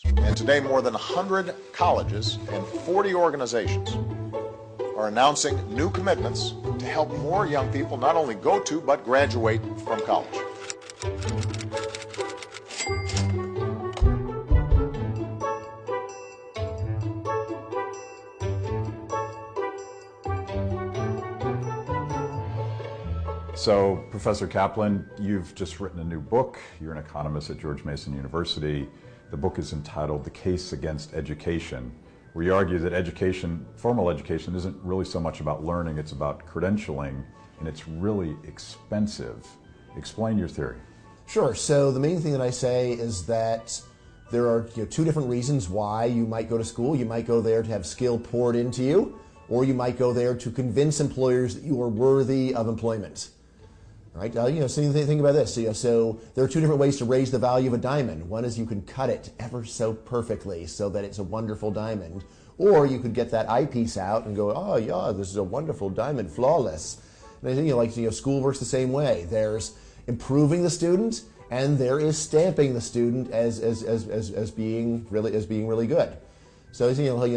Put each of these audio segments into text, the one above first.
And today, more than 100 colleges and 40 organizations are announcing new commitments to help more young people not only go to, but graduate from college. So, Professor Kaplan, you've just written a new book. You're an economist at George Mason University. The book is entitled The Case Against Education, where you argue that education, formal education, isn't really so much about learning, it's about credentialing, and it's really expensive. Explain your theory. Sure. So the main thing that I say is that there are two different reasons why you might go to school. You might go there to have skill poured into you, or you might go there to convince employers that you are worthy of employment. Right? So think about this. So there are two different ways to raise the value of a diamond. One is you can cut it ever so perfectly so that it's a wonderful diamond. Or you could get that eyepiece out and go, oh yeah, this is a wonderful diamond, flawless. And I think school works the same way. There's improving the student, and there is stamping the student as being really good. So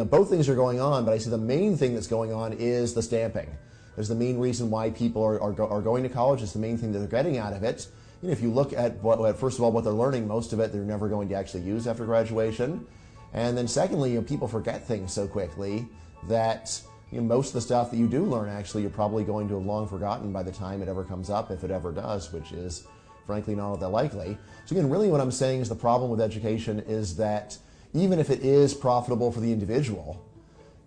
both things are going on, but I see the main thing that's going on is the stamping. There's the main reason why people are going to college. It's the main thing that they're getting out of it. If you look at first of all what they're learning, most of it they're never going to actually use after graduation. And then secondly, people forget things so quickly that most of the stuff that you do learn actually you're probably going to have long forgotten by the time it ever comes up, if it ever does, which is frankly not all that likely. So again, really what I'm saying is the problem with education is that even if it is profitable for the individual,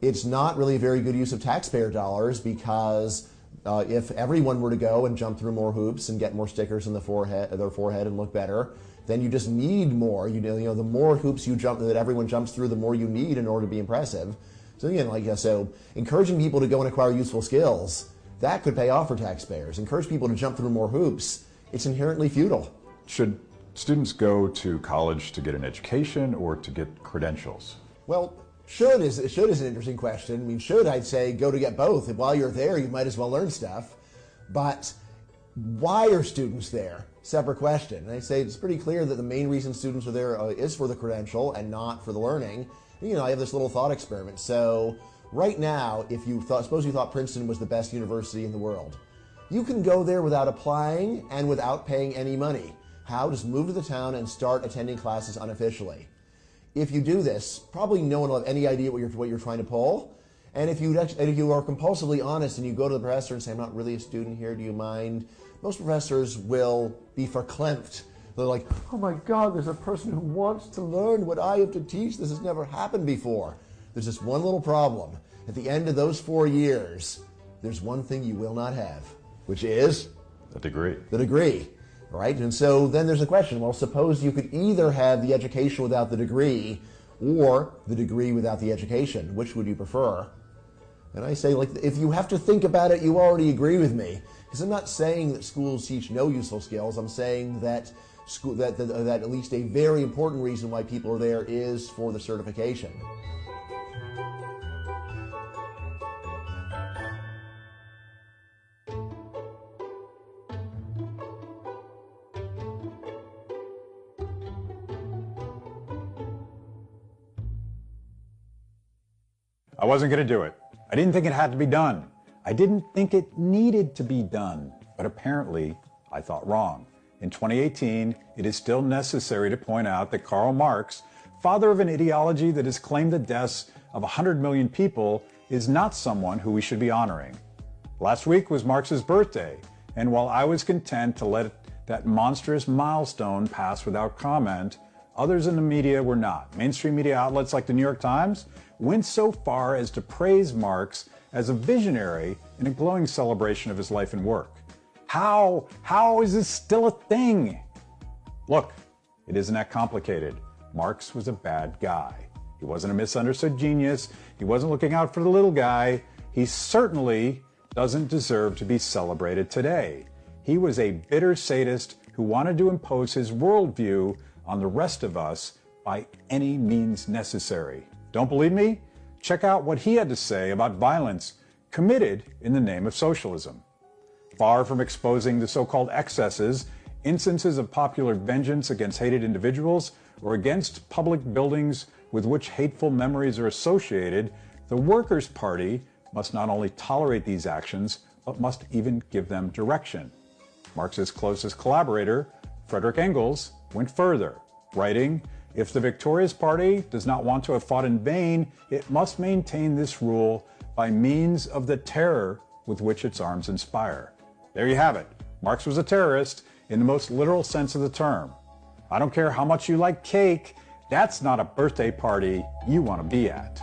it's not really a very good use of taxpayer dollars, because if everyone were to go and jump through more hoops and get more stickers in their forehead and look better, then you just need more. The more hoops you jump that everyone jumps through, the more you need in order to be impressive. So again, so encouraging people to go and acquire useful skills, that could pay off for taxpayers. Encourage people to jump through more hoops, it's inherently futile. Should students go to college to get an education or to get credentials? Well, should is an interesting question. I mean, should, I'd say, go to get both. And while you're there, you might as well learn stuff. But why are students there? Separate question. And I say it's pretty clear that the main reason students are there is for the credential and not for the learning. I have this little thought experiment. So right now, suppose you thought Princeton was the best university in the world. You can go there without applying and without paying any money. How? Just move to the town and start attending classes unofficially. If you do this, probably no one will have any idea what you're trying to pull. And if you are compulsively honest and you go to the professor and say, I'm not really a student here, do you mind? Most professors will be verklempt. They're like, oh my God, there's a person who wants to learn what I have to teach. This has never happened before. There's just one little problem. At the end of those 4 years, there's one thing you will not have, which is? A degree. The degree. Right? And so then there's a question, well, suppose you could either have the education without the degree or the degree without the education. Which would you prefer? And I say, if you have to think about it, you already agree with me. Because I'm not saying that schools teach no useful skills. I'm saying that that at least a very important reason why people are there is for the certification. I wasn't going to do it. I didn't think it had to be done. I didn't think it needed to be done. But apparently, I thought wrong. In 2018, it is still necessary to point out that Karl Marx, father of an ideology that has claimed the deaths of 100 million people, is not someone who we should be honoring. Last week was Marx's birthday, and while I was content to let that monstrous milestone pass without comment, others in the media were not. Mainstream media outlets like the New York Times went so far as to praise Marx as a visionary in a glowing celebration of his life and work. How is this still a thing? Look, it isn't that complicated. Marx was a bad guy. He wasn't a misunderstood genius. He wasn't looking out for the little guy. He certainly doesn't deserve to be celebrated today. He was a bitter sadist who wanted to impose his worldview on the rest of us by any means necessary. Don't believe me? Check out what he had to say about violence committed in the name of socialism. Far from exposing the so-called excesses, instances of popular vengeance against hated individuals, or against public buildings with which hateful memories are associated, the Workers' Party must not only tolerate these actions, but must even give them direction. Marx's closest collaborator, Friedrich Engels, went further, writing, "If the victorious party does not want to have fought in vain, it must maintain this rule by means of the terror with which its arms inspire." There you have it. Marx was a terrorist in the most literal sense of the term. I don't care how much you like cake, that's not a birthday party you want to be at.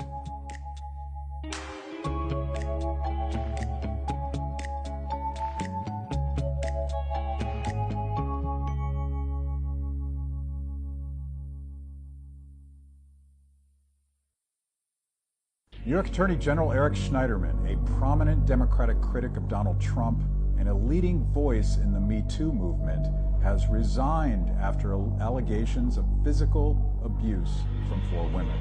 New York Attorney General Eric Schneiderman, a prominent Democratic critic of Donald Trump and a leading voice in the Me Too movement, has resigned after allegations of physical abuse from 4 women.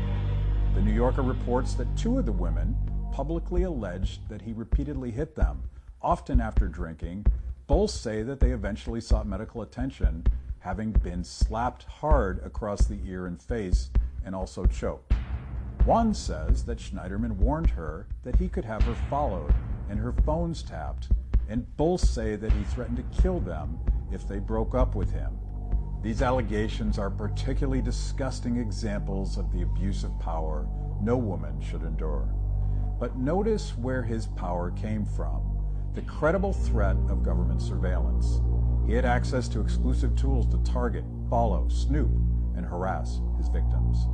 The New Yorker reports that 2 of the women publicly alleged that he repeatedly hit them, often after drinking. Both say that they eventually sought medical attention, having been slapped hard across the ear and face and also choked. One says that Schneiderman warned her that he could have her followed and her phones tapped, and both say that he threatened to kill them if they broke up with him. These allegations are particularly disgusting examples of the abuse of power no woman should endure. But notice where his power came from: the credible threat of government surveillance. He had access to exclusive tools to target, follow, snoop, and harass his victims.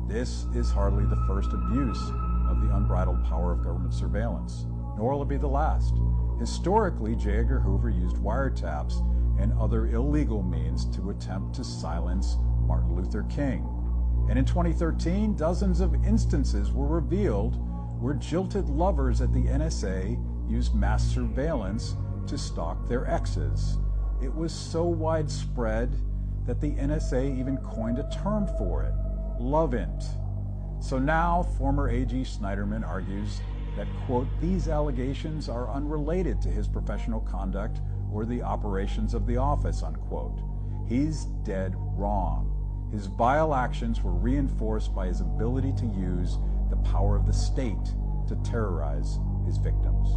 This is hardly the first abuse of the unbridled power of government surveillance, nor will it be the last. Historically, J. Edgar Hoover used wiretaps and other illegal means to attempt to silence Martin Luther King. And in 2013, dozens of instances were revealed where jilted lovers at the NSA used mass surveillance to stalk their exes. It was so widespread that the NSA even coined a term for it: love-int. So now, former AG Schneiderman argues that, quote, these allegations are unrelated to his professional conduct or the operations of the office, unquote. He's dead wrong. His vile actions were reinforced by his ability to use the power of the state to terrorize his victims.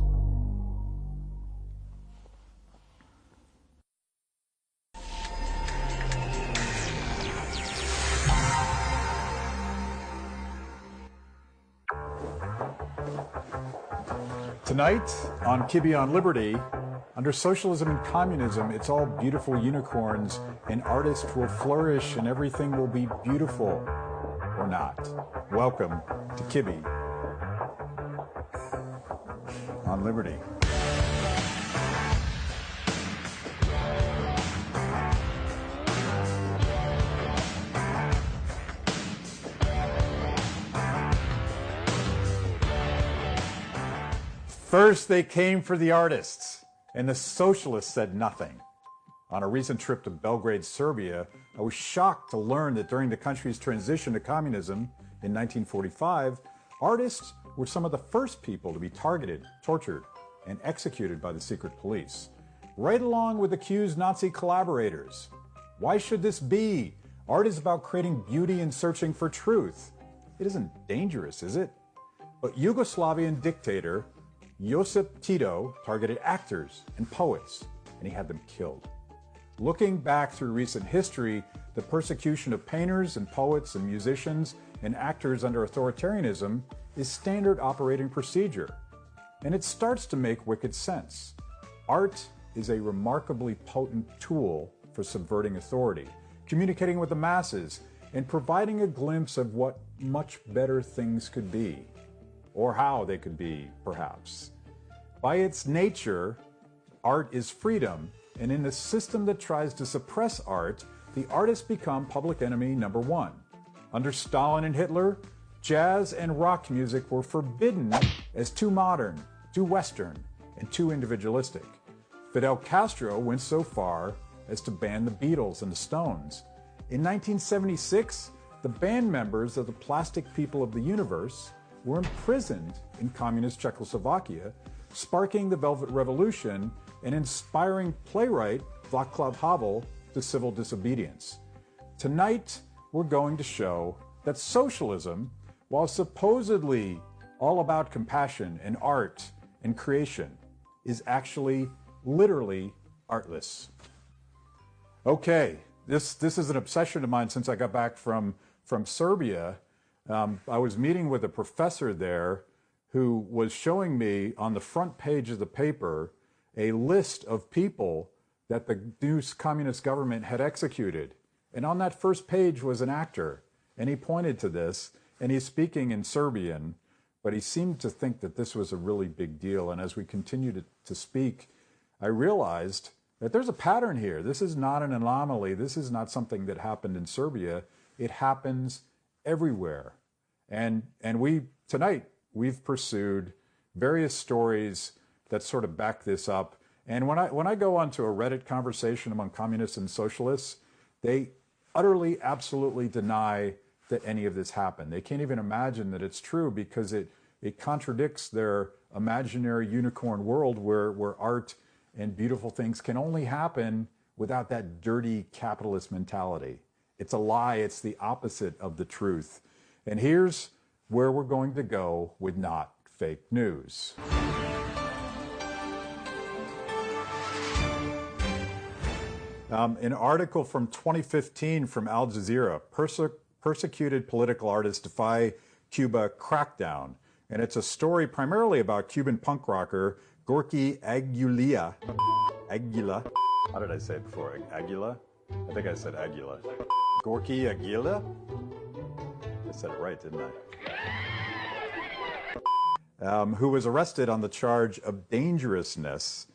Tonight on Kibbe on Liberty, under socialism and communism, it's all beautiful unicorns, and artists will flourish and everything will be beautiful, or not. Welcome to Kibbe on Liberty. First, they came for the artists, and the socialists said nothing. On a recent trip to Belgrade, Serbia, I was shocked to learn that during the country's transition to communism in 1945, artists were some of the first people to be targeted, tortured, and executed by the secret police, right along with accused Nazi collaborators. Why should this be? Art is about creating beauty and searching for truth. It isn't dangerous, is it? But Yugoslavian dictator Josip Tito targeted actors and poets, and he had them killed. Looking back through recent history, the persecution of painters and poets and musicians and actors under authoritarianism is standard operating procedure. And it starts to make wicked sense. Art is a remarkably potent tool for subverting authority, communicating with the masses, and providing a glimpse of what much better things could be. Or how they could be, perhaps. By its nature, art is freedom, and in a system that tries to suppress art, the artists become public enemy number 1. Under Stalin and Hitler, jazz and rock music were forbidden as too modern, too Western, and too individualistic. Fidel Castro went so far as to ban the Beatles and the Stones. In 1976, the band members of the Plastic People of the Universe were imprisoned in communist Czechoslovakia, sparking the Velvet Revolution and inspiring playwright Václav Havel to civil disobedience. Tonight, we're going to show that socialism, while supposedly all about compassion and art and creation, is actually literally artless. Okay, this is an obsession of mine since I got back from Serbia. I was meeting with a professor there who was showing me on the front page of the paper a list of people that the new communist government had executed. And on that first page was an actor, and he pointed to this, and he's speaking in Serbian, but he seemed to think that this was a really big deal. And as we continued to speak, I realized that there's a pattern here. This is not an anomaly. This is not something that happened in Serbia. It happens everywhere. And tonight, we've pursued various stories that sort of back this up. And when I go onto a Reddit conversation among communists and socialists, they utterly, absolutely deny that any of this happened. They can't even imagine that it's true because it contradicts their imaginary unicorn world where art and beautiful things can only happen without that dirty capitalist mentality. It's a lie. It's the opposite of the truth. And here's where we're going to go with not fake news. An article from 2015 from Al Jazeera, persecuted political artists defy Cuba crackdown. And it's a story primarily about Cuban punk rocker Gorky Aguila. How did I say it before? Aguila? I think I said Aguila. Gorky Aguila? I said it right, didn't I? Who was arrested on the charge of dangerousness,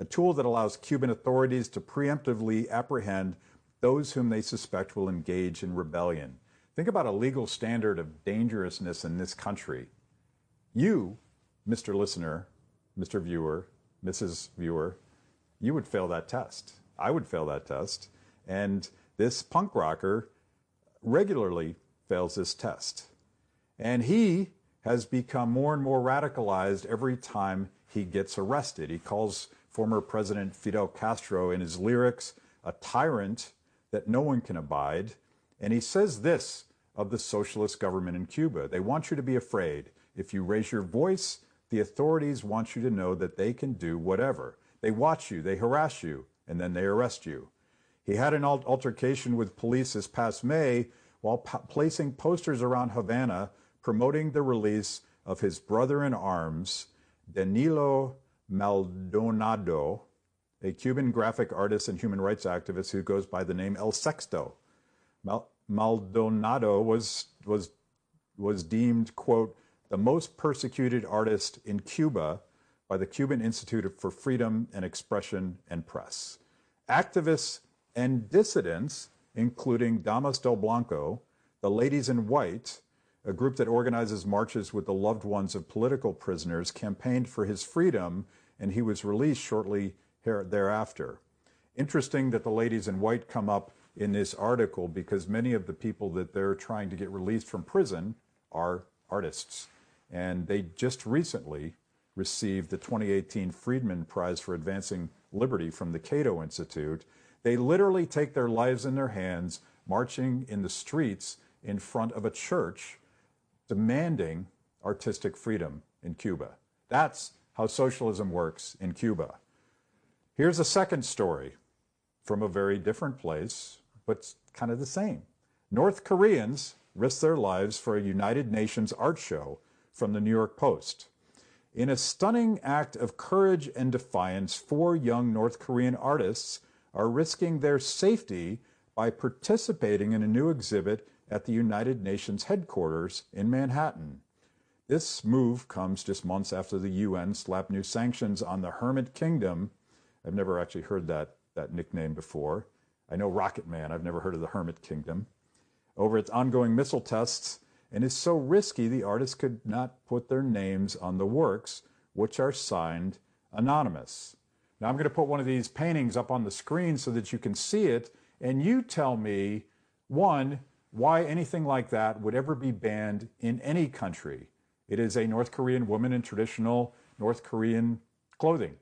a tool that allows Cuban authorities to preemptively apprehend those whom they suspect will engage in rebellion. Think about a legal standard of dangerousness in this country. You, Mr. Listener, Mr. Viewer, Mrs. Viewer, you would fail that test. I would fail that test. And this punk rocker regularly fails this test. And he has become more and more radicalized every time he gets arrested. He calls former President Fidel Castro in his lyrics a tyrant that no one can abide. And he says this of the socialist government in Cuba: they want you to be afraid. If you raise your voice, the authorities want you to know that they can do whatever. They watch you, they harass you, and then they arrest you. He had an altercation with police this past May while placing posters around Havana promoting the release of his brother-in-arms, Danilo Maldonado, a Cuban graphic artist and human rights activist who goes by the name El Sexto. Maldonado was deemed, quote, the most persecuted artist in Cuba by the Cuban Institute for Freedom and Expression and Press. Activists and dissidents, including Damas del Blanco, the Ladies in White, a group that organizes marches with the loved ones of political prisoners, campaigned for his freedom, and he was released shortly thereafter. Interesting that the Ladies in White come up in this article because many of the people that they're trying to get released from prison are artists. And they just recently received the 2018 Friedman Prize for Advancing Liberty from the Cato Institute. They literally take their lives in their hands, marching in the streets in front of a church, demanding artistic freedom in Cuba. That's how socialism works in Cuba. Here's a second story from a very different place, but kind of the same. North Koreans risk their lives for a United Nations art show from the New York Post. In a stunning act of courage and defiance, 4 young North Korean artists are risking their safety by participating in a new exhibit at the United Nations headquarters in Manhattan. This move comes just months after the UN slapped new sanctions on the Hermit Kingdom. I've never actually heard that nickname before. I know Rocket Man, I've never heard of the Hermit Kingdom. Over its ongoing missile tests, and is so risky the artists could not put their names on the works, which are signed anonymous. Now I'm going to put one of these paintings up on the screen so that you can see it, and you tell me, one, why anything like that would ever be banned in any country. It is a North Korean woman in traditional North Korean clothing.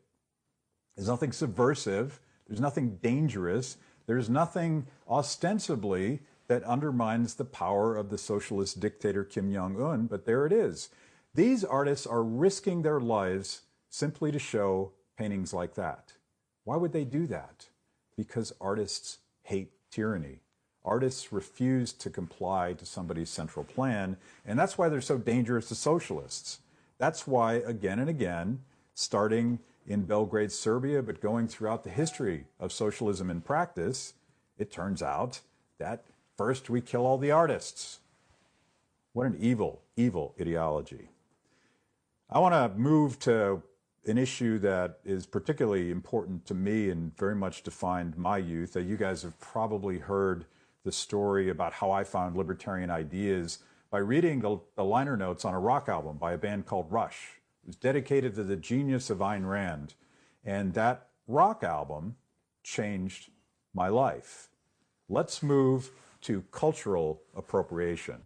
There's nothing subversive. There's nothing dangerous. There's nothing ostensibly that undermines the power of the socialist dictator Kim Jong-un, but there it is. These artists are risking their lives simply to show paintings like that. Why would they do that? Because artists hate tyranny. Artists refuse to comply to somebody's central plan, and that's why they're so dangerous to socialists. That's why, again and again, starting in Belgrade, Serbia, but going throughout the history of socialism in practice, it turns out that first we kill all the artists. What an evil, evil ideology. I want to move to an issue that is particularly important to me and very much defined my youth. You guys have probably heard the story about how I found libertarian ideas by reading the liner notes on a rock album by a band called Rush. It was dedicated to the genius of Ayn Rand. And that rock album changed my life. Let's move to cultural appropriation.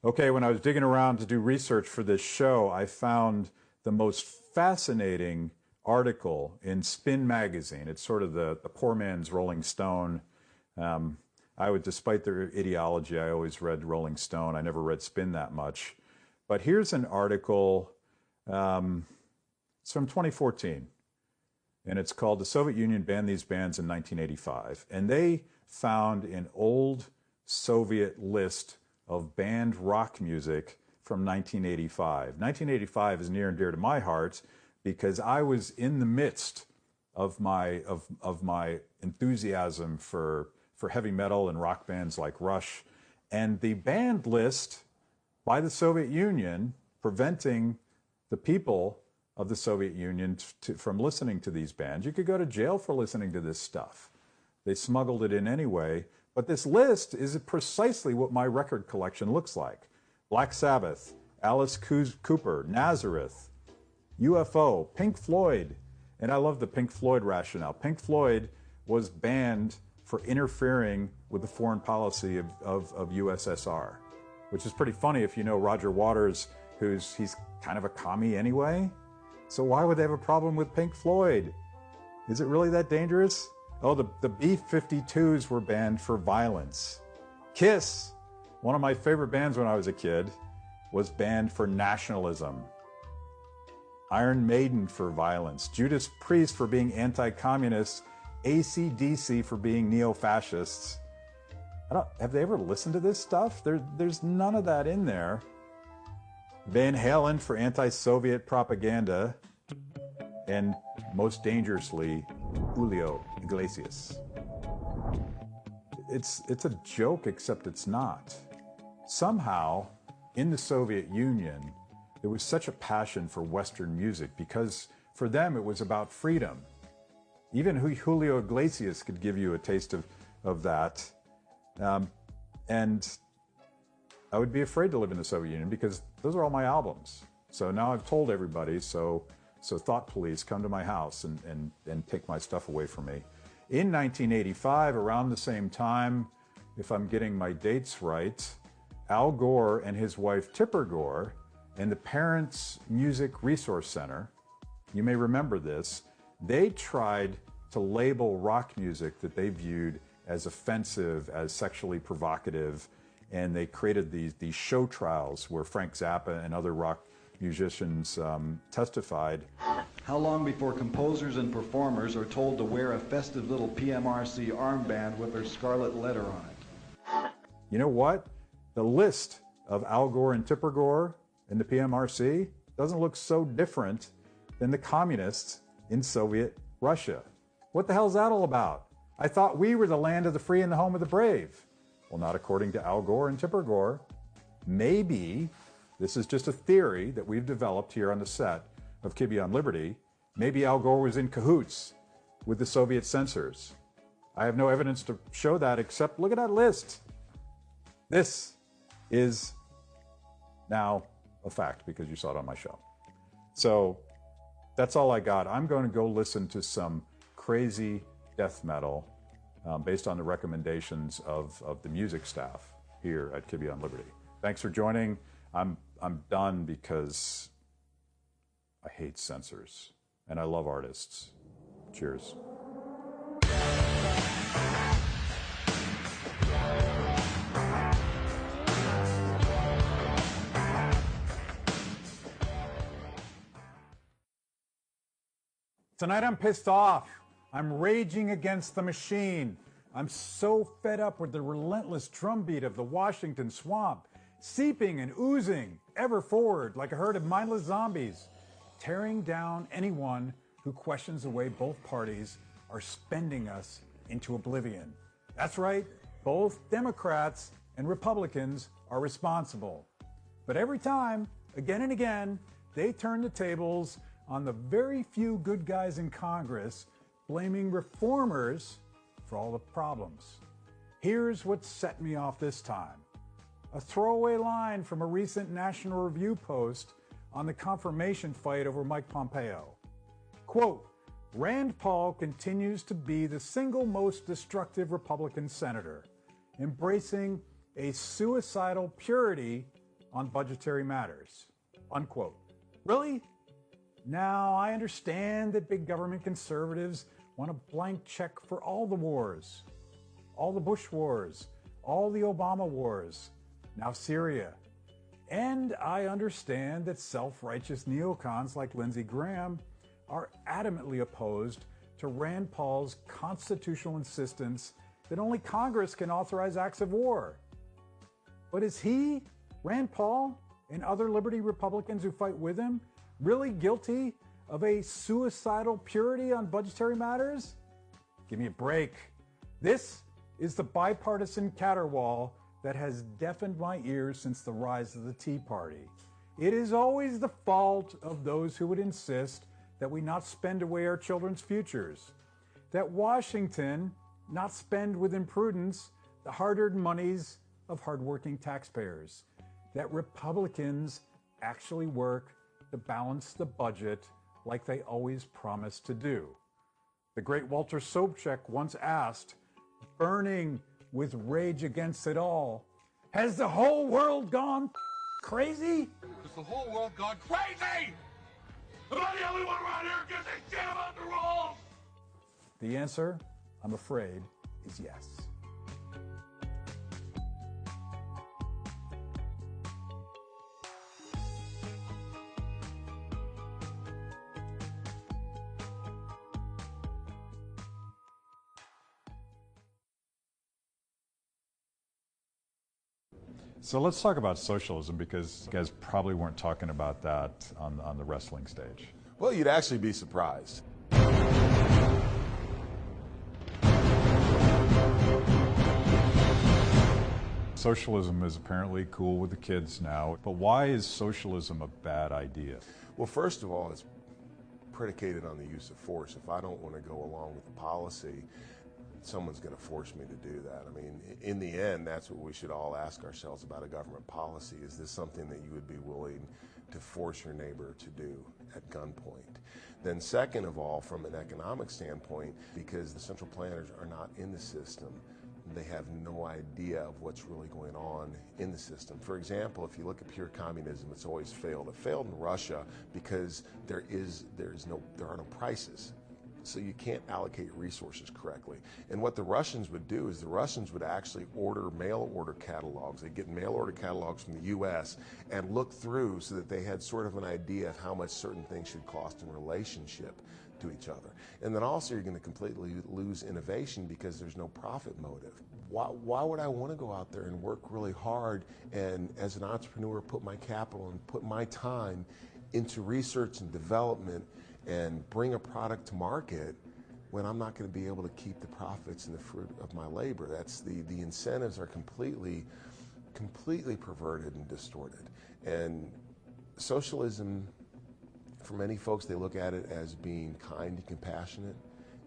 Okay, when I was digging around to do research for this show, I found the most fascinating article in Spin magazine. It's sort of the poor man's Rolling Stone. Despite their ideology, I always read Rolling Stone. I never read Spin that much. But here's an article, it's from 2014, and it's called "The Soviet Union Banned These Bands in 1985." And they found an old Soviet list of banned rock music from 1985. 1985 is near and dear to my heart because I was in the midst of my enthusiasm for heavy metal and rock bands like Rush, and the banned list by the Soviet Union preventing the people of the Soviet Union from listening to these bands. You could go to jail for listening to this stuff. They smuggled it in anyway. But this list is precisely what my record collection looks like. Black Sabbath, Alice Cooper, Nazareth, UFO, Pink Floyd. And I love the Pink Floyd rationale. Pink Floyd was banned for interfering with the foreign policy of USSR, which is pretty funny if you know Roger Waters, he's kind of a commie anyway. So why would they have a problem with Pink Floyd? Is it really that dangerous? Oh, the B-52s were banned for violence. Kiss, one of my favorite bands when I was a kid, was banned for nationalism. Iron Maiden for violence. Judas Priest for being anti-communist. AC/DC for being neo-fascists. Have they ever listened to this stuff? There's none of that in there. Van Halen for anti-Soviet propaganda. And most dangerously, Julio Iglesias. It's a joke, except it's not. Somehow, in the Soviet Union, there was such a passion for Western music because for them it was about freedom. Even Julio Iglesias could give you a taste of that. And I would be afraid to live in the Soviet Union because those are all my albums. So now I've told everybody, so thought police, come to my house and take my stuff away from me. In 1985, around the same time, if I'm getting my dates right, Al Gore and his wife Tipper Gore and the Parents Music Resource Center, you may remember this, they tried to label rock music that they viewed as offensive, as sexually provocative, and they created these show trials where Frank Zappa and other rock musicians testified. How long before composers and performers are told to wear a festive little PMRC armband with their scarlet letter on it? You know what? The list of Al Gore and Tipper Gore in the PMRC doesn't look so different than the communists in Soviet Russia. What the hell's that all about? I thought we were the land of the free and the home of the brave. Well, not according to Al Gore and Tipper Gore. Maybe this is just a theory that we've developed here on the set of Kibbe on Liberty. Maybe Al Gore was in cahoots with the Soviet censors. I have no evidence to show that except look at that list. This is now a fact because you saw it on my show. So that's all I got. I'm going to go listen to some crazy death metal based on the recommendations of the music staff here at Kibbe on Liberty. Thanks for joining. I'm done because I hate censors and I love artists. Cheers. Tonight I'm pissed off. I'm raging against the machine. I'm so fed up with the relentless drumbeat of the Washington swamp, seeping and oozing ever forward like a herd of mindless zombies, tearing down anyone who questions the way both parties are spending us into oblivion. That's right, both Democrats and Republicans are responsible. But every time, again and again, they turn the tables on the very few good guys in Congress, blaming reformers for all the problems. Here's what set me off this time. A throwaway line from a recent National Review post on the confirmation fight over Mike Pompeo. Quote, Rand Paul continues to be the single most destructive Republican senator, embracing a suicidal purity on budgetary matters. Unquote. Really? Now, I understand that big government conservatives want a blank check for all the wars, all the Bush wars, all the Obama wars, now Syria. And I understand that self-righteous neocons like Lindsey Graham are adamantly opposed to Rand Paul's constitutional insistence that only Congress can authorize acts of war. But is he, Rand Paul, and other liberty Republicans who fight with him really guilty of a suicidal purity on budgetary matters? Give me a break. This is the bipartisan caterwaul that has deafened my ears since the rise of the Tea Party. It is always the fault of those who would insist that we not spend away our children's futures, that Washington not spend with imprudence the hard-earned monies of hardworking taxpayers, that Republicans actually work to balance the budget like they always promised to do. The great Walter Sobchak once asked, burning with rage against it all, has the whole world gone crazy? Has the whole world gone crazy? Am I the only one around here who gives a shit about the rules? The answer, I'm afraid, is yes. So let's talk about socialism, because you guys probably weren't talking about that on the wrestling stage. Well, you'd actually be surprised. Socialism is apparently cool with the kids now, but why is socialism a bad idea? Well, first of all, it's predicated on the use of force. If I don't want to go along with the policy, someone's going to force me to do that. I mean, in the end, that's what we should all ask ourselves about a government policy. Is this something that you would be willing to force your neighbor to do at gunpoint? Then second of all, from an economic standpoint, because the central planners are not in the system, they have no idea of what's really going on in the system. For example, if you look at pure communism, it's always failed. It failed in Russia because there are no prices. So you can't allocate resources correctly. And what the Russians would do is the Russians would actually order mail order catalogs. They'd get mail order catalogs from the US and look through so that they had sort of an idea of how much certain things should cost in relationship to each other. And then also you're going to completely lose innovation because there's no profit motive. Why would I want to go out there and work really hard and as an entrepreneur put my capital and put my time into research and development and bring a product to market when I'm not going to be able to keep the profits and the fruit of my labor? That's the incentives are completely perverted and distorted. And socialism, for many folks, they look at it as being kind and compassionate.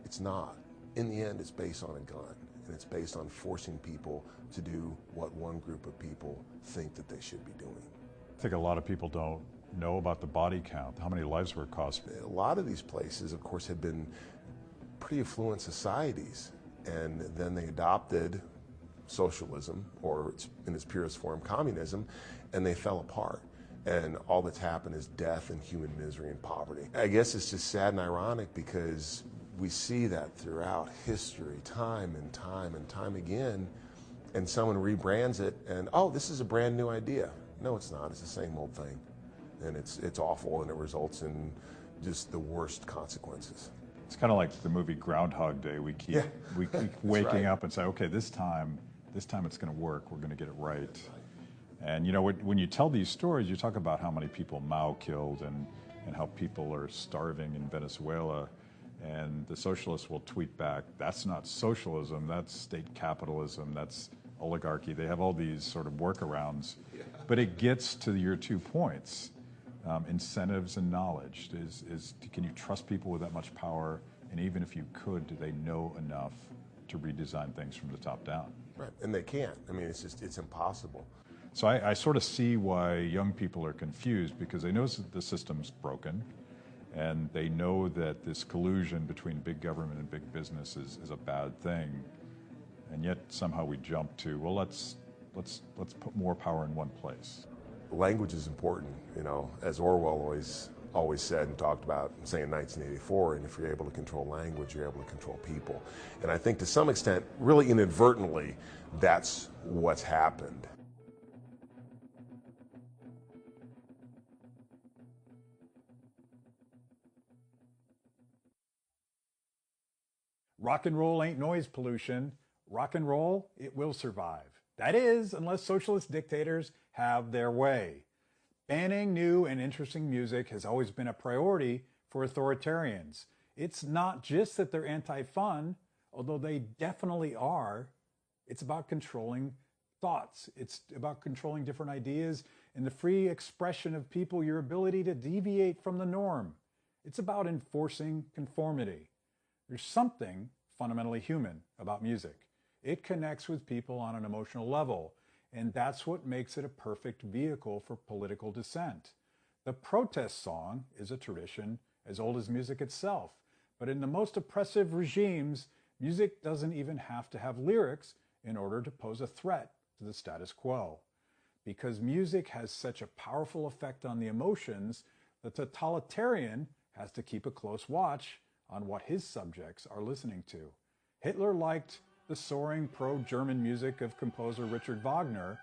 It's not. In the end, it's based on a gun, and it's based on forcing people to do what one group of people think that they should be doing. I think a lot of people don't know about the body count, how many lives were cost. A lot of these places, of course, had been pretty affluent societies, and then they adopted socialism, or in its purest form, communism, and they fell apart. And all that's happened is death and human misery and poverty. I guess it's just sad and ironic because we see that throughout history, time and time and time again, and someone rebrands it and, oh, this is a brand new idea. No, it's not. It's the same old thing. And it's awful, and it results in just the worst consequences. It's kind of like the movie Groundhog Day. We keep waking up and say, okay, this time it's going to work. We're going to get it right. And you know, when you tell these stories, you talk about how many people Mao killed and how people are starving in Venezuela. And the socialists will tweet back, that's not socialism, that's state capitalism, that's oligarchy. They have all these sort of workarounds. But it gets to your 2 points. Incentives and knowledge. Can you trust people with that much power? And even if you could, do they know enough to redesign things from the top down? Right, and they can't. I mean, it's impossible. So I sort of see why young people are confused, because they know that the system's broken, and they know that this collusion between big government and big business is a bad thing, and yet somehow we jump to, well, let's put more power in one place. Language is important, you know, as Orwell always said and talked about, say in 1984, and if you're able to control language, you're able to control people. And I think to some extent, really inadvertently, that's what's happened. Rock and roll ain't noise pollution. Rock and roll, it will survive. That is, unless socialist dictators have their way. Banning new and interesting music has always been a priority for authoritarians. It's not just that they're anti-fun, although they definitely are. It's about controlling thoughts. It's about controlling different ideas and the free expression of people, your ability to deviate from the norm. It's about enforcing conformity. There's something fundamentally human about music. It connects with people on an emotional level, and that's what makes it a perfect vehicle for political dissent. The protest song is a tradition as old as music itself, but in the most oppressive regimes, music doesn't even have to have lyrics in order to pose a threat to the status quo. Because music has such a powerful effect on the emotions, the totalitarian has to keep a close watch on what his subjects are listening to. Hitler liked the soaring pro-German music of composer Richard Wagner,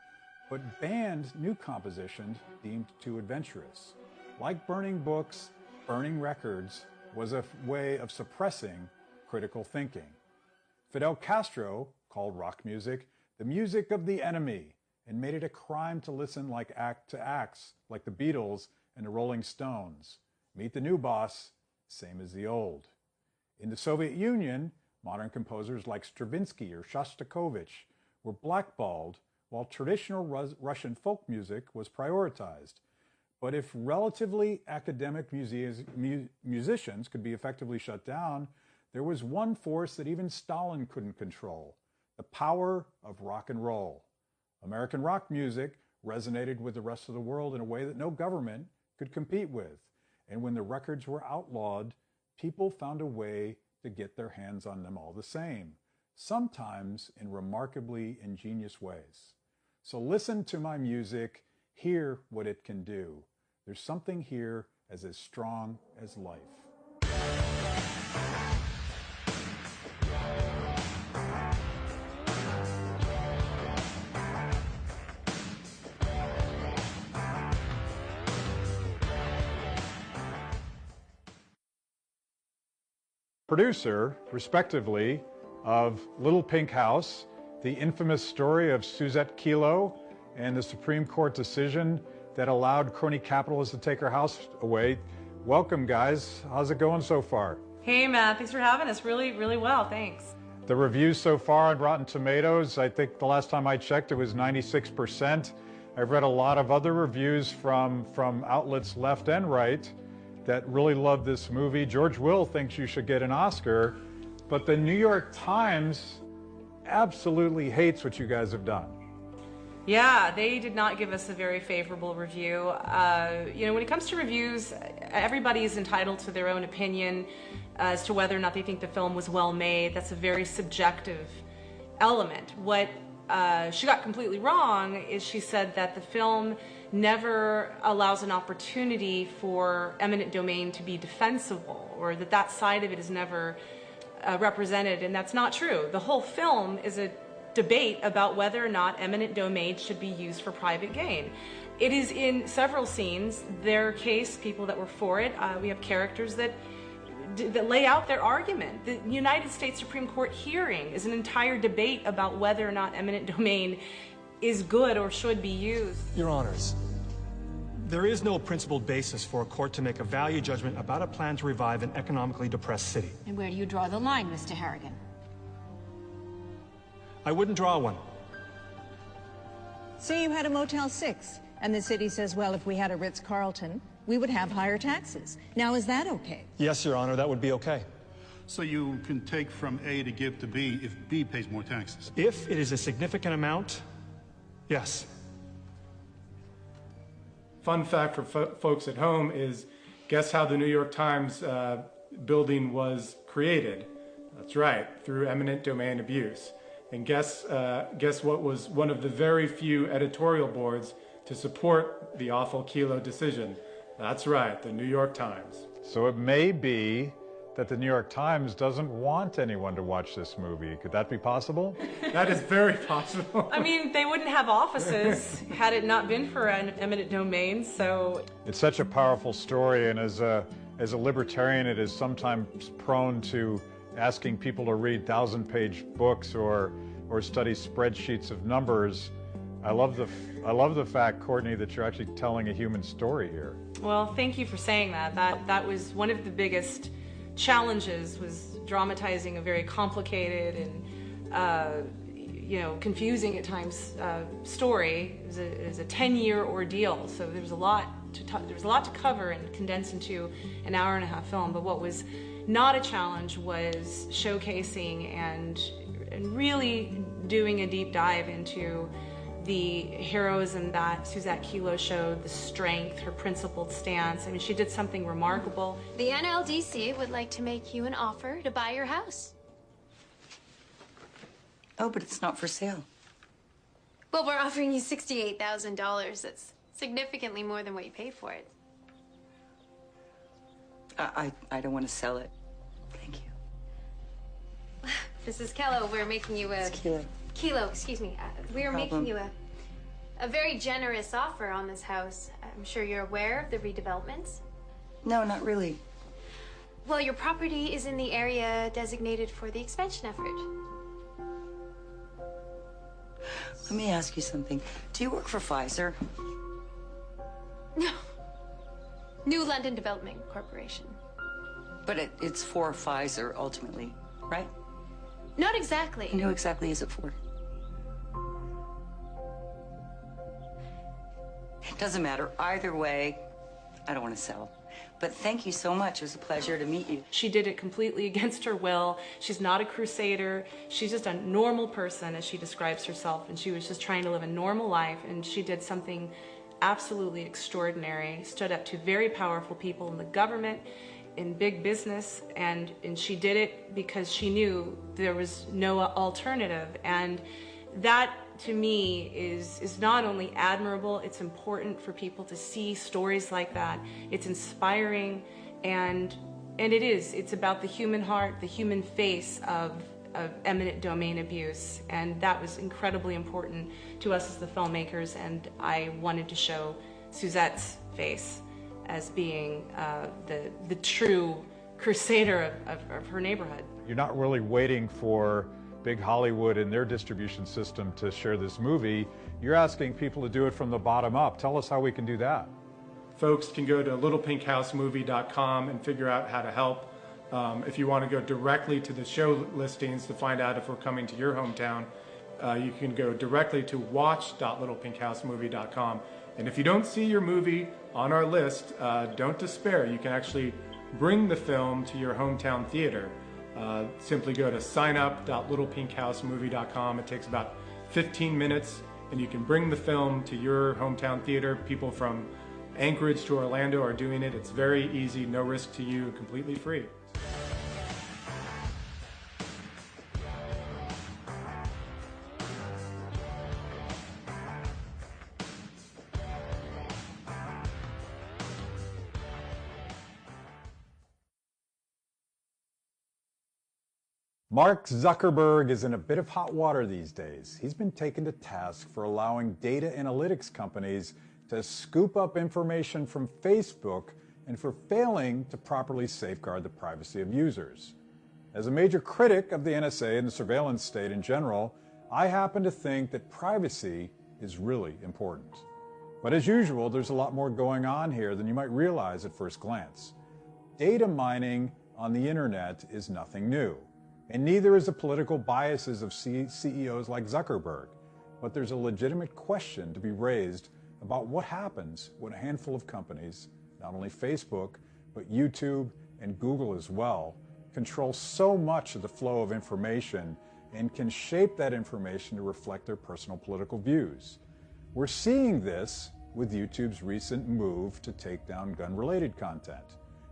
but banned new compositions deemed too adventurous. Like burning books, burning records was a way of suppressing critical thinking. Fidel Castro called rock music the music of the enemy and made it a crime to listen to acts like the Beatles and the Rolling Stones. Meet the new boss, same as the old. In the Soviet Union, modern composers like Stravinsky or Shostakovich were blackballed, while traditional Russian folk music was prioritized. But if relatively academic musicians could be effectively shut down, there was one force that even Stalin couldn't control: the power of rock and roll. American rock music resonated with the rest of the world in a way that no government could compete with. And when the records were outlawed, people found a way to get their hands on them all the same, sometimes in remarkably ingenious ways. So listen to my music, hear what it can do. There's something here as strong as life. Producer, respectively, of Little Pink House, the infamous story of Suzette Kilo, and the Supreme Court decision that allowed crony capitalists to take her house away. Welcome, guys. How's it going so far? Hey, Matt. Thanks for having us. Really, really well. Thanks. The reviews so far on Rotten Tomatoes, I think the last time I checked, it was 96%. I've read a lot of other reviews from outlets left and right that really love this movie. George Will thinks you should get an Oscar, but the New York Times absolutely hates what you guys have done. Yeah, they did not give us a very favorable review. When it comes to reviews, everybody is entitled to their own opinion as to whether or not they think the film was well made. That's a very subjective element. What she got completely wrong is she said that the film never allows an opportunity for eminent domain to be defensible, or that side of it is never represented, and that's not true. The whole film is a debate about whether or not eminent domain should be used for private gain. It is in several scenes, their case, people that were for it. We have characters that that lay out their argument. The United States Supreme Court hearing is an entire debate about whether or not eminent domain is good or should be used. Your Honors, there is no principled basis for a court to make a value judgment about a plan to revive an economically depressed city. And where do you draw the line, Mr. Harrigan? I wouldn't draw one. Say you had a Motel 6, and the city says, well, if we had a Ritz-Carlton, we would have higher taxes. Now, is that okay? Yes, Your Honor, that would be okay. So you can take from A to give to B if B pays more taxes? If it is a significant amount, yes. Fun fact for folks at home is, guess how the New York Times building was created? That's right, through eminent domain abuse. And guess what was one of the very few editorial boards to support the awful Kelo decision? That's right, the New York Times. So it may be that the New York Times doesn't want anyone to watch this movie. Could that be possible? That is very possible. I mean, they wouldn't have offices had it not been for an eminent domain, so... It's such a powerful story, and as a libertarian, it is sometimes prone to asking people to read 1,000-page books or study spreadsheets of numbers. I love the fact, Courtney, that you're actually telling a human story here. Well, thank you for saying that. That was one of the biggest challenges, was dramatizing a very complicated and confusing at times story. It was a 10-year ordeal, so there was a lot to cover and condense into an hour-and-a-half film. But what was not a challenge was showcasing and really doing a deep dive into the heroism that Suzette Kelo showed, the strength, her principled stance. I mean, she did something remarkable. The NLDC would like to make you an offer to buy your house. Oh, but it's not for sale. Well, we're offering you $68,000. That's significantly more than what you paid for it. I don't want to sell it. Thank you. Mrs. Kelo, we're making you a... It's Kelo. Kelo, excuse me. We are making you a very generous offer on this house. I'm sure you're aware of the redevelopments. No, not really. Well, your property is in the area designated for the expansion effort. Let me ask you something. Do you work for Pfizer? No. New London Development Corporation. But it's for Pfizer, ultimately, right? Not exactly. And who exactly is it for? It doesn't matter. Either way, I don't want to sell. But thank you so much. It was a pleasure to meet you. She did it completely against her will. She's not a crusader. She's just a normal person, as she describes herself, and she was just trying to live a normal life, and she did something absolutely extraordinary, stood up to very powerful people in the government, in big business, and she did it because she knew there was no alternative. And that, to me, is not only admirable, it's important for people to see stories like that. It's inspiring, and it's about the human heart, the human face of eminent domain abuse, and that was incredibly important to us as the filmmakers, and I wanted to show Suzette's face as being the true crusader of her neighborhood. You're not really waiting for big Hollywood and their distribution system to share this movie. You're asking people to do it from the bottom up. Tell us how we can do that. Folks can go to littlepinkhousemovie.com and figure out how to help. If you want to go directly to the show listings to find out if we're coming to your hometown, you can go directly to watch.littlepinkhousemovie.com. And if you don't see your movie on our list, don't despair. You can actually bring the film to your hometown theater. Simply go to signup.littlepinkhousemovie.com. It takes about 15 minutes, and you can bring the film to your hometown theater. People from Anchorage to Orlando are doing it. It's very easy, no risk to you, completely free. Mark Zuckerberg is in a bit of hot water these days. He's been taken to task for allowing data analytics companies to scoop up information from Facebook and for failing to properly safeguard the privacy of users. As a major critic of the NSA and the surveillance state in general, I happen to think that privacy is really important. But as usual, there's a lot more going on here than you might realize at first glance. Data mining on the internet is nothing new, and neither is the political biases of CEOs like Zuckerberg. But there's a legitimate question to be raised about what happens when a handful of companies, not only Facebook, but YouTube and Google as well, control so much of the flow of information and can shape that information to reflect their personal political views. We're seeing this with YouTube's recent move to take down gun-related content.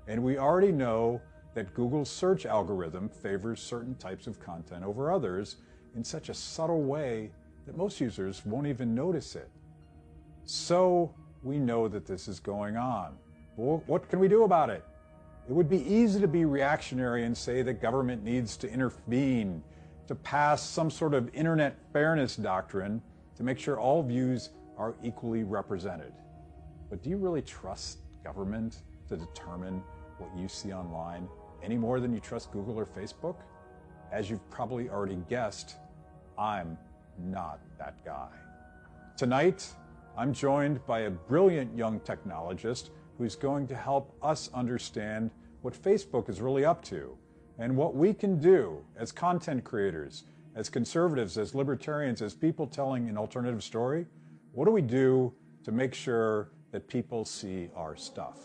And we already know that Google's search algorithm favors certain types of content over others in such a subtle way that most users won't even notice it. So we know that this is going on. Well, what can we do about it? It would be easy to be reactionary and say that government needs to intervene, to pass some sort of internet fairness doctrine to make sure all views are equally represented. But do you really trust government to determine what you see online any more than you trust Google or Facebook? As you've probably already guessed, I'm not that guy. Tonight, I'm joined by a brilliant young technologist who's going to help us understand what Facebook is really up to and what we can do as content creators, as conservatives, as libertarians, as people telling an alternative story. What do we do to make sure that people see our stuff?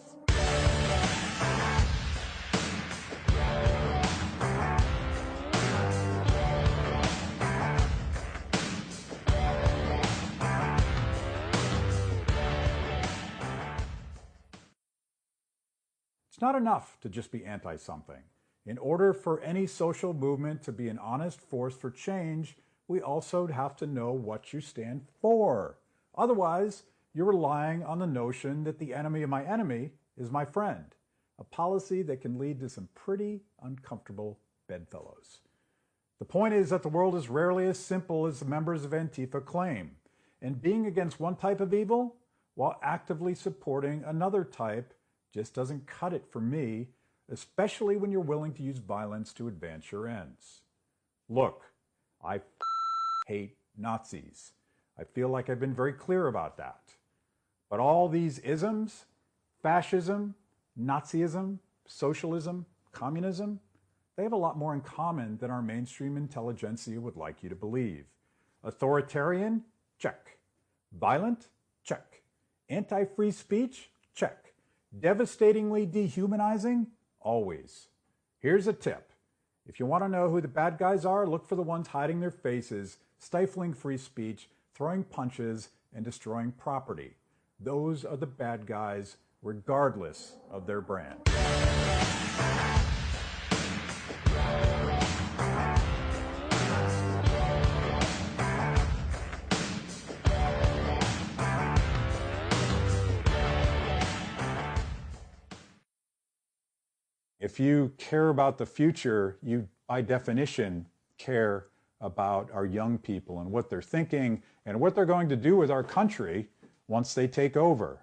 It's not enough to just be anti-something. In order for any social movement to be an honest force for change, we also have to know what you stand for. Otherwise, you're relying on the notion that the enemy of my enemy is my friend, a policy that can lead to some pretty uncomfortable bedfellows. The point is that the world is rarely as simple as the members of Antifa claim, and being against one type of evil while actively supporting another type just doesn't cut it for me, especially when you're willing to use violence to advance your ends. Look, I hate Nazis. I feel like I've been very clear about that. But all these isms, fascism, Nazism, socialism, communism, they have a lot more in common than our mainstream intelligentsia would like you to believe. Authoritarian? Check. Violent? Check. Anti-free speech? Check. Devastatingly dehumanizing? Always. Here's a tip. If you want to know who the bad guys are, look for the ones hiding their faces, stifling free speech, throwing punches, and destroying property. Those are the bad guys, regardless of their brand. If you care about the future, you, by definition, care about our young people and what they're thinking and what they're going to do with our country once they take over.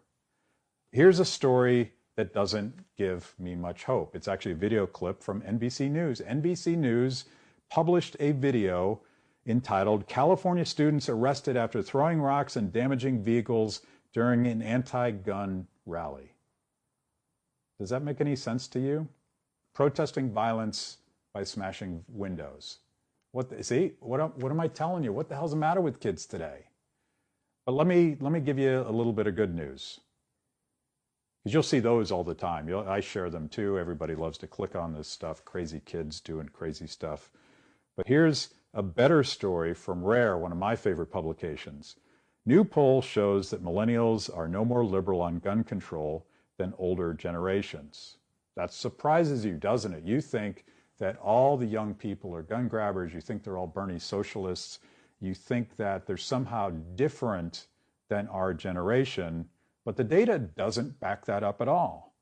Here's a story that doesn't give me much hope. It's actually a video clip from NBC News. NBC News published a video entitled "California Students Arrested After Throwing Rocks and Damaging Vehicles During an Anti-Gun Rally." Does that make any sense to you? Protesting violence by smashing windows. What am I telling you? What the hell's the matter with kids today? But let me give you a little bit of good news. Because you'll see those all the time. I share them too. Everybody loves to click on this stuff. Crazy kids doing crazy stuff. But here's a better story from Rare, one of my favorite publications. New poll shows that millennials are no more liberal on gun control than older generations. That surprises you, doesn't it? You think that all the young people are gun grabbers. You think they're all Bernie socialists. You think that they're somehow different than our generation. But the data doesn't back that up at all.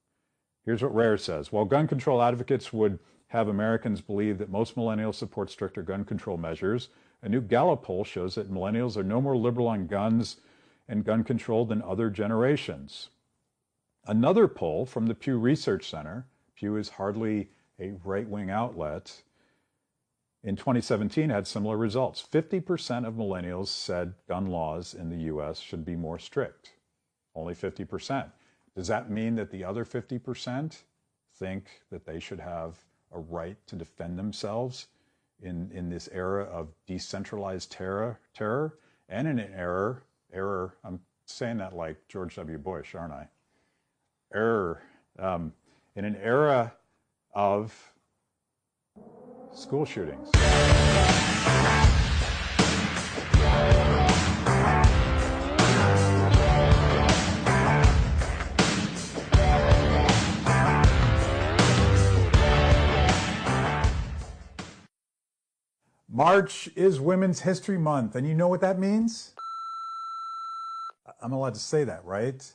Here's what Rare says. While gun control advocates would have Americans believe that most millennials support stricter gun control measures, a new Gallup poll shows that millennials are no more liberal on guns and gun control than other generations. Another poll from the Pew Research Center, Pew is hardly a right-wing outlet, in 2017 had similar results. 50% of millennials said gun laws in the US should be more strict. Only 50%. Does that mean that the other 50% think that they should have a right to defend themselves in this era of decentralized terror and in an error, I'm saying that like George W. Bush, aren't I? In an era of school shootings. March is Women's History Month, and you know what that means? I'm allowed to say that, right?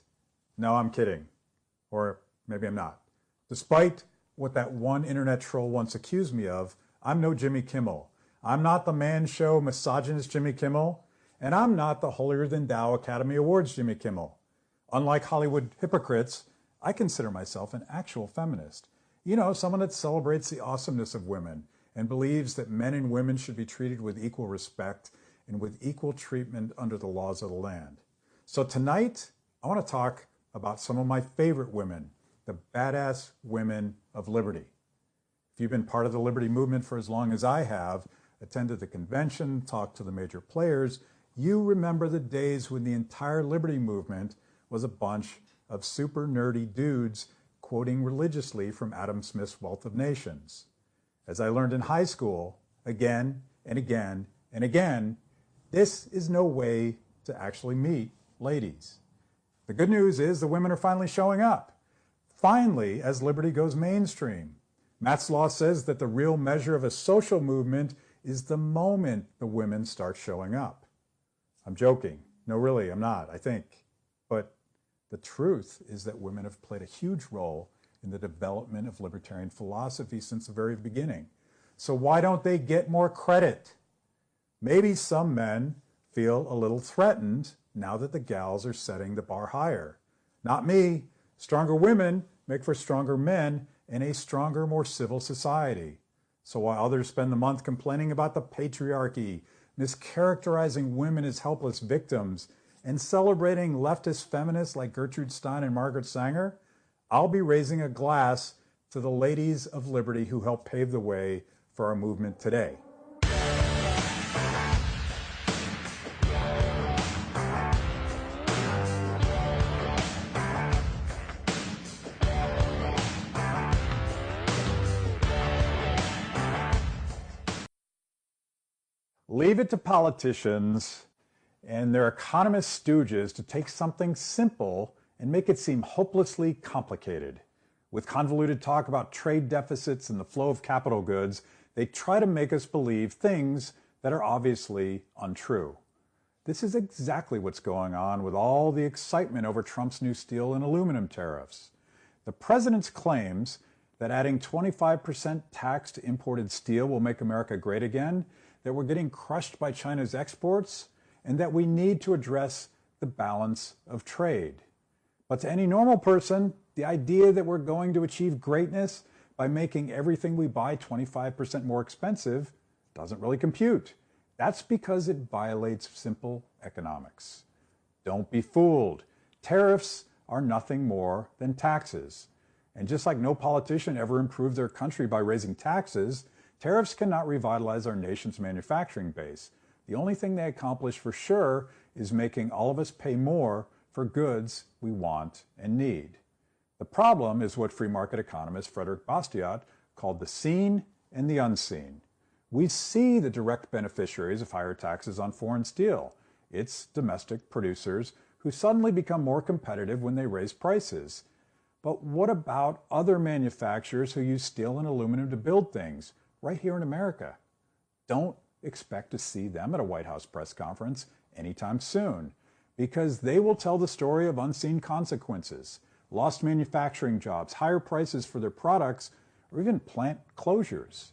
No, I'm kidding. Or maybe I'm not. Despite what that one internet troll once accused me of, I'm no Jimmy Kimmel. I'm not the man show misogynist Jimmy Kimmel, and I'm not the holier-than-thou Academy Awards Jimmy Kimmel. Unlike Hollywood hypocrites, I consider myself an actual feminist. You know, someone that celebrates the awesomeness of women and believes that men and women should be treated with equal respect and with equal treatment under the laws of the land. So tonight, I want to talk about some of my favorite women, the badass women of liberty. If you've been part of the liberty movement for as long as I have, attended the convention, talked to the major players, you remember the days when the entire liberty movement was a bunch of super nerdy dudes quoting religiously from Adam Smith's Wealth of Nations. As I learned in high school, again and again and again, this is no way to actually meet ladies. The good news is the women are finally showing up. Finally, as liberty goes mainstream. Matt's law says that the real measure of a social movement is the moment the women start showing up. I'm joking. No, really, I'm not, I think. But the truth is that women have played a huge role in the development of libertarian philosophy since the very beginning. So why don't they get more credit? Maybe some men feel a little threatened now that the gals are setting the bar higher. Not me. Stronger women make for stronger men and a stronger, more civil society. So while others spend the month complaining about the patriarchy, mischaracterizing women as helpless victims, and celebrating leftist feminists like Gertrude Stein and Margaret Sanger, I'll be raising a glass to the ladies of liberty who helped pave the way for our movement today. Leave it to politicians and their economist stooges to take something simple and make it seem hopelessly complicated. With convoluted talk about trade deficits and the flow of capital goods, they try to make us believe things that are obviously untrue. This is exactly what's going on with all the excitement over Trump's new steel and aluminum tariffs. The president's claims that adding 25% tax to imported steel will make America great again, that we're getting crushed by China's exports, and that we need to address the balance of trade. But to any normal person, the idea that we're going to achieve greatness by making everything we buy 25% more expensive doesn't really compute. That's because it violates simple economics. Don't be fooled. Tariffs are nothing more than taxes. And just like no politician ever improved their country by raising taxes, tariffs cannot revitalize our nation's manufacturing base. The only thing they accomplish for sure is making all of us pay more for goods we want and need. The problem is what free market economist Frederick Bastiat called the seen and the unseen. We see the direct beneficiaries of higher taxes on foreign steel. It's domestic producers who suddenly become more competitive when they raise prices. But what about other manufacturers who use steel and aluminum to build things right here in America? Don't expect to see them at a White House press conference anytime soon, because they will tell the story of unseen consequences, lost manufacturing jobs, higher prices for their products, or even plant closures.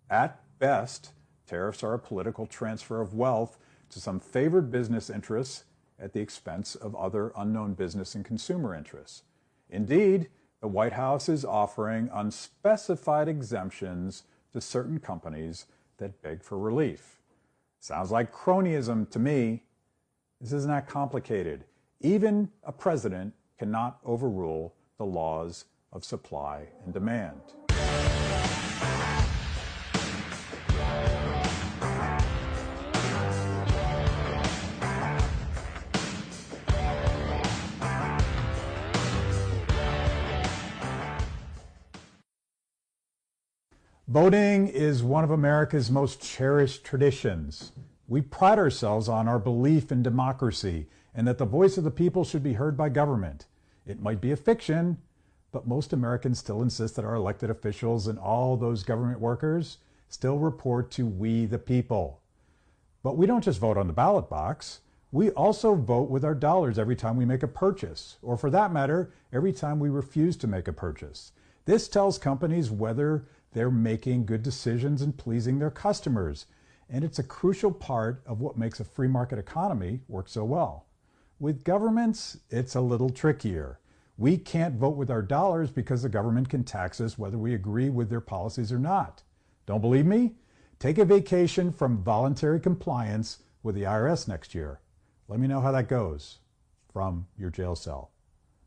At best, tariffs are a political transfer of wealth to some favored business interests at the expense of other unknown business and consumer interests. Indeed, the White House is offering unspecified exemptions to certain companies that beg for relief. Sounds like cronyism to me. This isn't that complicated. Even a president cannot overrule the laws of supply and demand. Voting is one of America's most cherished traditions. We pride ourselves on our belief in democracy and that the voice of the people should be heard by government. It might be a fiction, but most Americans still insist that our elected officials and all those government workers still report to we the people. But we don't just vote on the ballot box. We also vote with our dollars every time we make a purchase, or for that matter, every time we refuse to make a purchase. This tells companies whether they're making good decisions and pleasing their customers. And it's a crucial part of what makes a free market economy work so well. With governments, it's a little trickier. We can't vote with our dollars because the government can tax us whether we agree with their policies or not. Don't believe me? Take a vacation from voluntary compliance with the IRS next year. Let me know how that goes from your jail cell.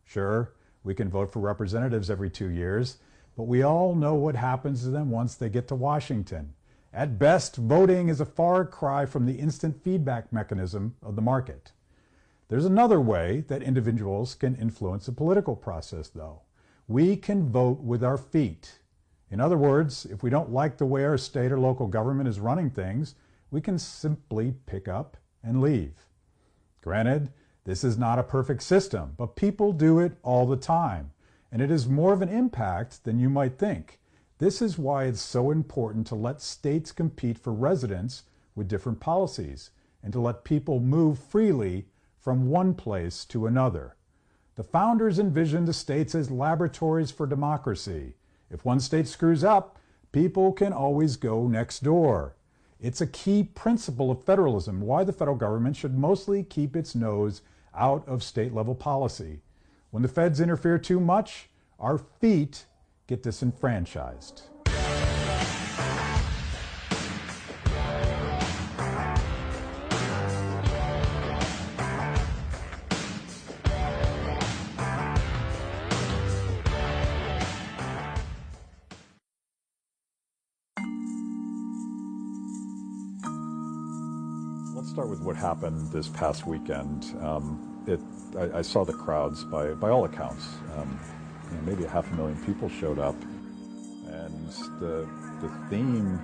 Sure, we can vote for representatives every 2 years, but we all know what happens to them once they get to Washington. At best, voting is a far cry from the instant feedback mechanism of the market. There's another way that individuals can influence the political process, though. We can vote with our feet. In other words, if we don't like the way our state or local government is running things, we can simply pick up and leave. Granted, this is not a perfect system, but people do it all the time. And it is more of an impact than you might think. This is why it's so important to let states compete for residents with different policies and to let people move freely from one place to another. The founders envisioned the states as laboratories for democracy. If one state screws up, people can always go next door. It's a key principle of federalism, why the federal government should mostly keep its nose out of state-level policy. When the feds interfere too much, our feet get disenfranchised. Let's start with what happened this past weekend. I saw the crowds by all accounts. Maybe 500,000 people showed up, and the theme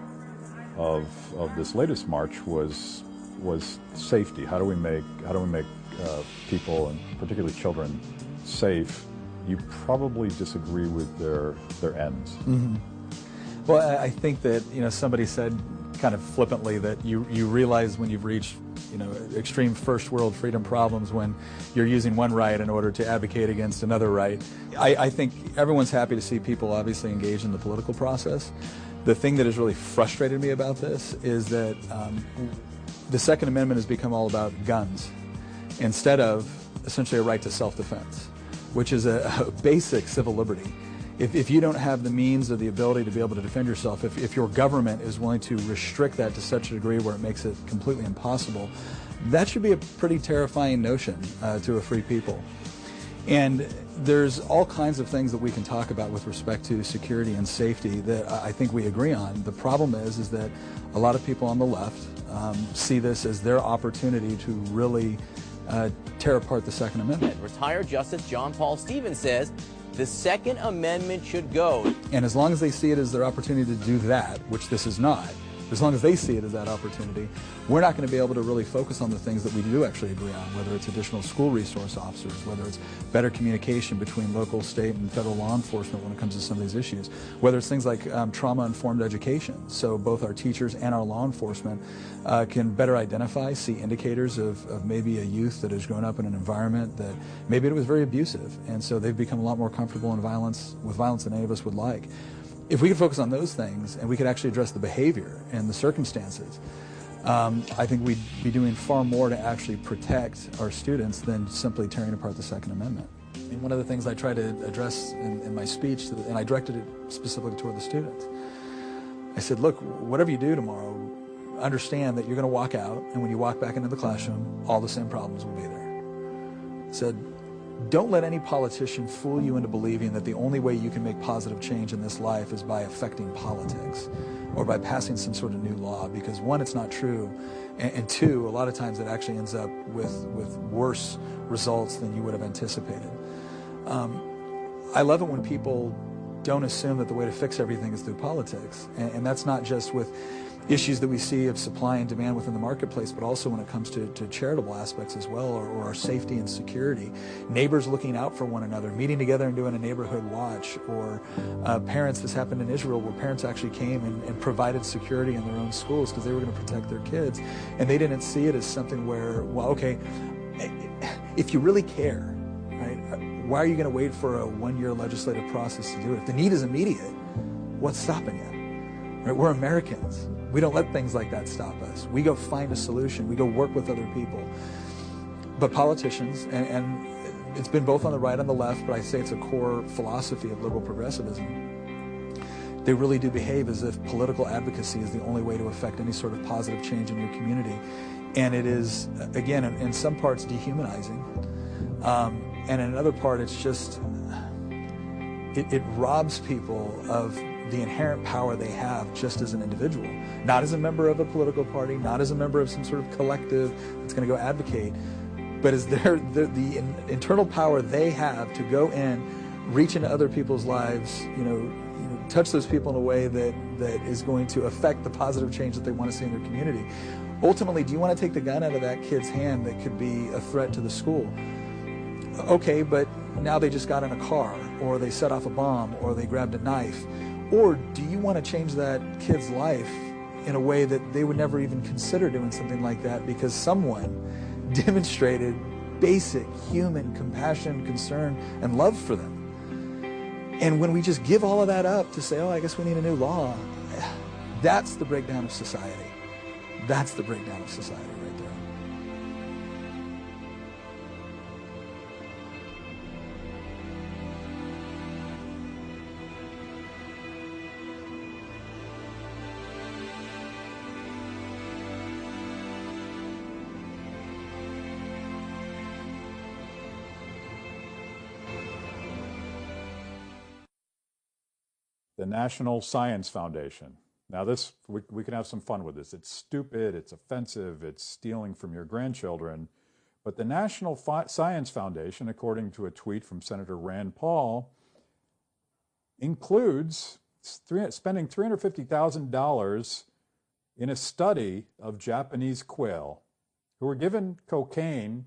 of this latest march was safety. How do we make people, and particularly children, safe? You probably disagree with their ends. Mm-hmm. Well, I think that somebody said kind of flippantly that you realize when you've reached extreme first world freedom problems when you're using one right in order to advocate against another right. I think everyone's happy to see people obviously engage in the political process. The thing that has really frustrated me about this is that the Second Amendment has become all about guns instead of essentially a right to self-defense, which is a basic civil liberty. If you don't have the means or the ability to be able to defend yourself, if your government is willing to restrict that to such a degree where it makes it completely impossible, that should be a pretty terrifying notion to a free people. And there's all kinds of things that we can talk about with respect to security and safety that I think we agree on. The problem is that a lot of people on the left see this as their opportunity to really tear apart the Second Amendment. Retired Justice John Paul Stevens says the Second Amendment should go. And as long as they see it as their opportunity to do that, which this is not, as long as they see it as that opportunity, we're not going to be able to really focus on the things that we do actually agree on, whether it's additional school resource officers, whether it's better communication between local, state, and federal law enforcement when it comes to some of these issues, whether it's things like trauma-informed education, so both our teachers and our law enforcement can better identify, see indicators of maybe a youth that has grown up in an environment that maybe it was very abusive, and so they've become a lot more comfortable with violence than any of us would like. If we could focus on those things and we could actually address the behavior and the circumstances, I think we'd be doing far more to actually protect our students than simply tearing apart the Second Amendment. And one of the things I try to address in my speech, and I directed it specifically toward the students, I said, look, whatever you do tomorrow, understand that you're going to walk out, and when you walk back into the classroom, all the same problems will be there. I said, don't let any politician fool you into believing that the only way you can make positive change in this life is by affecting politics or by passing some sort of new law, because one, it's not true, and two, a lot of times it actually ends up with worse results than you would have anticipated. I love it when people don't assume that the way to fix everything is through politics, and that's not just with issues that we see of supply and demand within the marketplace, but also when it comes to charitable aspects as well, or our safety and security. Neighbors looking out for one another, meeting together and doing a neighborhood watch, or parents, this happened in Israel, where parents actually came and provided security in their own schools because they were going to protect their kids, and they didn't see it as something where, well, okay, if you really care, right, why are you going to wait for a one-year legislative process to do it? If the need is immediate, what's stopping you? Right? We're Americans. We don't let things like that stop us. We go find a solution. We go work with other people. But politicians, and it's been both on the right and the left, but I say it's a core philosophy of liberal progressivism, they really do behave as if political advocacy is the only way to affect any sort of positive change in your community. And it is, again, in some parts dehumanizing. And in another part, it's just, it robs people of the inherent power they have just as an individual, not as a member of a political party, not as a member of some sort of collective that's going to go advocate, but as the internal power they have to go in, reach into other people's lives, touch those people in a way that is going to affect the positive change that they want to see in their community. Ultimately, do you want to take the gun out of that kid's hand that could be a threat to the school? Okay, but now they just got in a car, or they set off a bomb, or they grabbed a knife. Or do you want to change that kid's life in a way that they would never even consider doing something like that because someone demonstrated basic human compassion, concern, and love for them? And when we just give all of that up to say, oh, I guess we need a new law, that's the breakdown of society. That's the breakdown of society right there. The National Science Foundation. Now this, we can have some fun with this. It's stupid, it's offensive, it's stealing from your grandchildren. But the National Science Foundation, according to a tweet from Senator Rand Paul, includes spending $350,000 in a study of Japanese quail who were given cocaine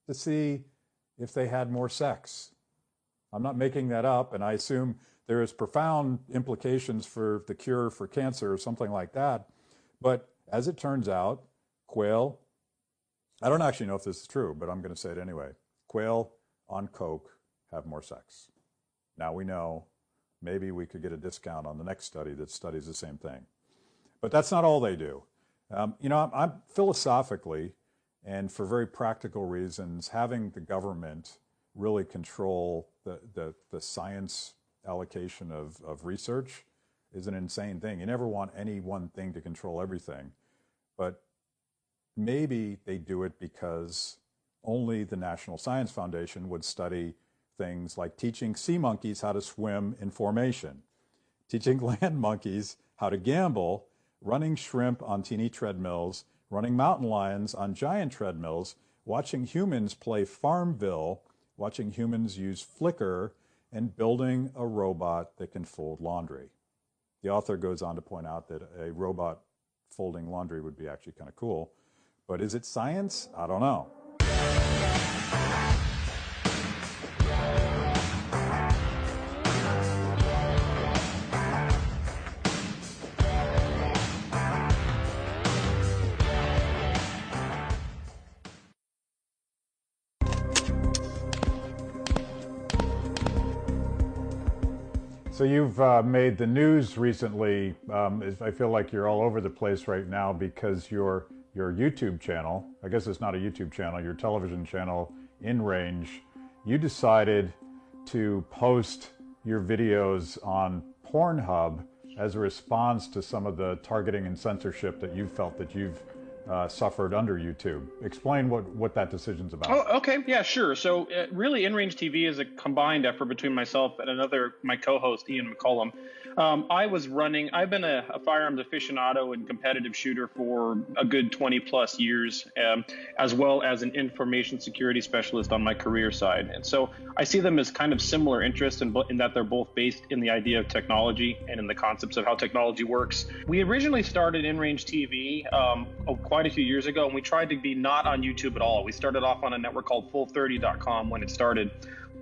to see if they had more sex. I'm not making that up, and I assume there is profound implications for the cure for cancer or something like that. But as it turns out, quail, I don't actually know if this is true, but I'm going to say it anyway. Quail on coke have more sex. Now we know, maybe we could get a discount on the next study that studies the same thing. But that's not all they do. I'm philosophically, and for very practical reasons, having the government really control the science allocation of research is an insane thing. You never want any one thing to control everything. But maybe they do it because only the National Science Foundation would study things like teaching sea monkeys how to swim in formation, teaching land monkeys how to gamble, running shrimp on teeny treadmills, running mountain lions on giant treadmills, watching humans play Farmville, watching humans use Flickr, and building a robot that can fold laundry. The author goes on to point out that a robot folding laundry would be actually kind of cool. But is it science? I don't know. So you've made the news recently. I feel like you're all over the place right now because your YouTube channel, I guess it's not a YouTube channel, your television channel, In Range, you decided to post your videos on Pornhub as a response to some of the targeting and censorship that you felt that you've suffered under YouTube. Explain what that decision's about. Oh, okay. Yeah, sure. So really, InRange TV is a combined effort between myself and my co-host, Ian McCollum. I've been a firearms aficionado and competitive shooter for a good 20 plus years, as well as an information security specialist on my career side. And so I see them as kind of similar interests in that they're both based in the idea of technology and in the concepts of how technology works. We originally started InRange TV quite a few years ago, and we tried to be not on YouTube at all. We started off on a network called Full30.com when it started.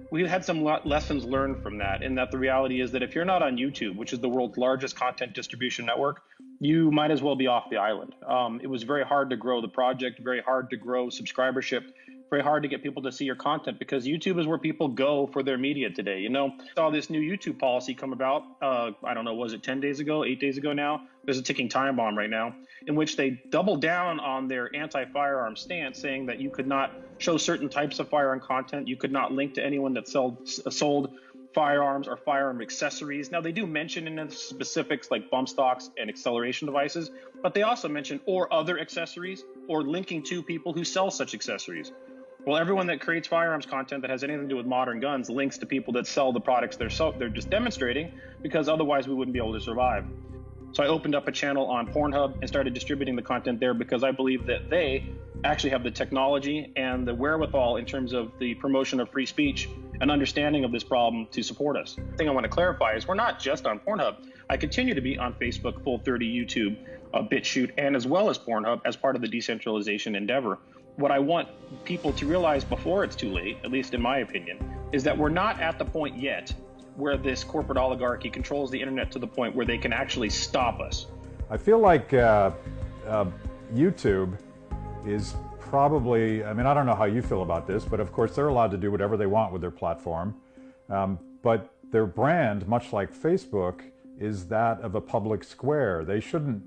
We had some lessons learned from that, in that the reality is that if you're not on YouTube, which is the world's largest content distribution network, you might as well be off the island. It was very hard to grow the project, very hard to grow subscribership, very hard to get people to see your content, because YouTube is where people go for their media today. You know, saw this new YouTube policy come about, I don't know, was it 10 days ago, 8 days ago now? There's a ticking time bomb right now, in which they double down on their anti-firearm stance, saying that you could not show certain types of firearm content, you could not link to anyone that sold firearms or firearm accessories. Now, they do mention in the specifics like bump stocks and acceleration devices, but they also mention or other accessories or linking to people who sell such accessories. Well, everyone that creates firearms content that has anything to do with modern guns links to people that sell the products they're just demonstrating, because otherwise we wouldn't be able to survive. So I opened up a channel on Pornhub and started distributing the content there, because I believe that they actually have the technology and the wherewithal in terms of the promotion of free speech and understanding of this problem to support us. The thing I want to clarify is we're not just on Pornhub. I continue to be on Facebook, Full30, YouTube, BitChute, and as well as Pornhub as part of the decentralization endeavor. What I want people to realize before it's too late, at least in my opinion, is that we're not at the point yet where this corporate oligarchy controls the internet to the point where they can actually stop us. I feel like YouTube is probably, I mean, I don't know how you feel about this, but of course they're allowed to do whatever they want with their platform. But their brand, much like Facebook, is that of a public square. They shouldn't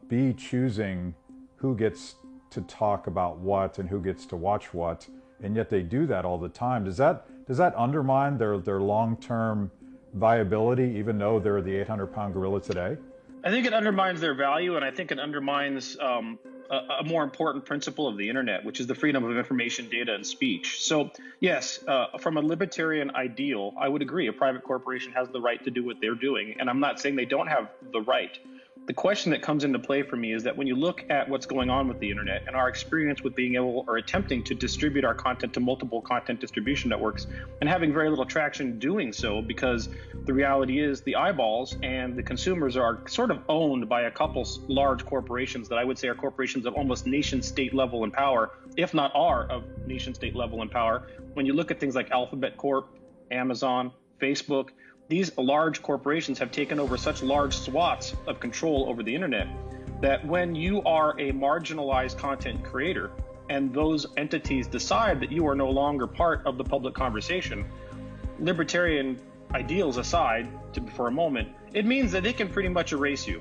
be choosing who gets to talk about what and who gets to watch what, and yet they do that all the time. Does that undermine their long-term viability, even though they're the 800-pound gorilla today? I think it undermines their value, and I think it undermines a more important principle of the internet, which is the freedom of information, data, and speech. So yes, from a libertarian ideal, I would agree a private corporation has the right to do what they're doing, and I'm not saying they don't have the right. The question that comes into play for me is that when you look at what's going on with the internet and our experience with being able or attempting to distribute our content to multiple content distribution networks and having very little traction doing so, because the reality is the eyeballs and the consumers are sort of owned by a couple large corporations that I would say are corporations of almost nation state level in power, if not are of nation state level in power. When you look at things like Alphabet Corp, Amazon, Facebook, these large corporations have taken over such large swaths of control over the internet that when you are a marginalized content creator and those entities decide that you are no longer part of the public conversation, libertarian ideals aside for a moment, it means that they can pretty much erase you.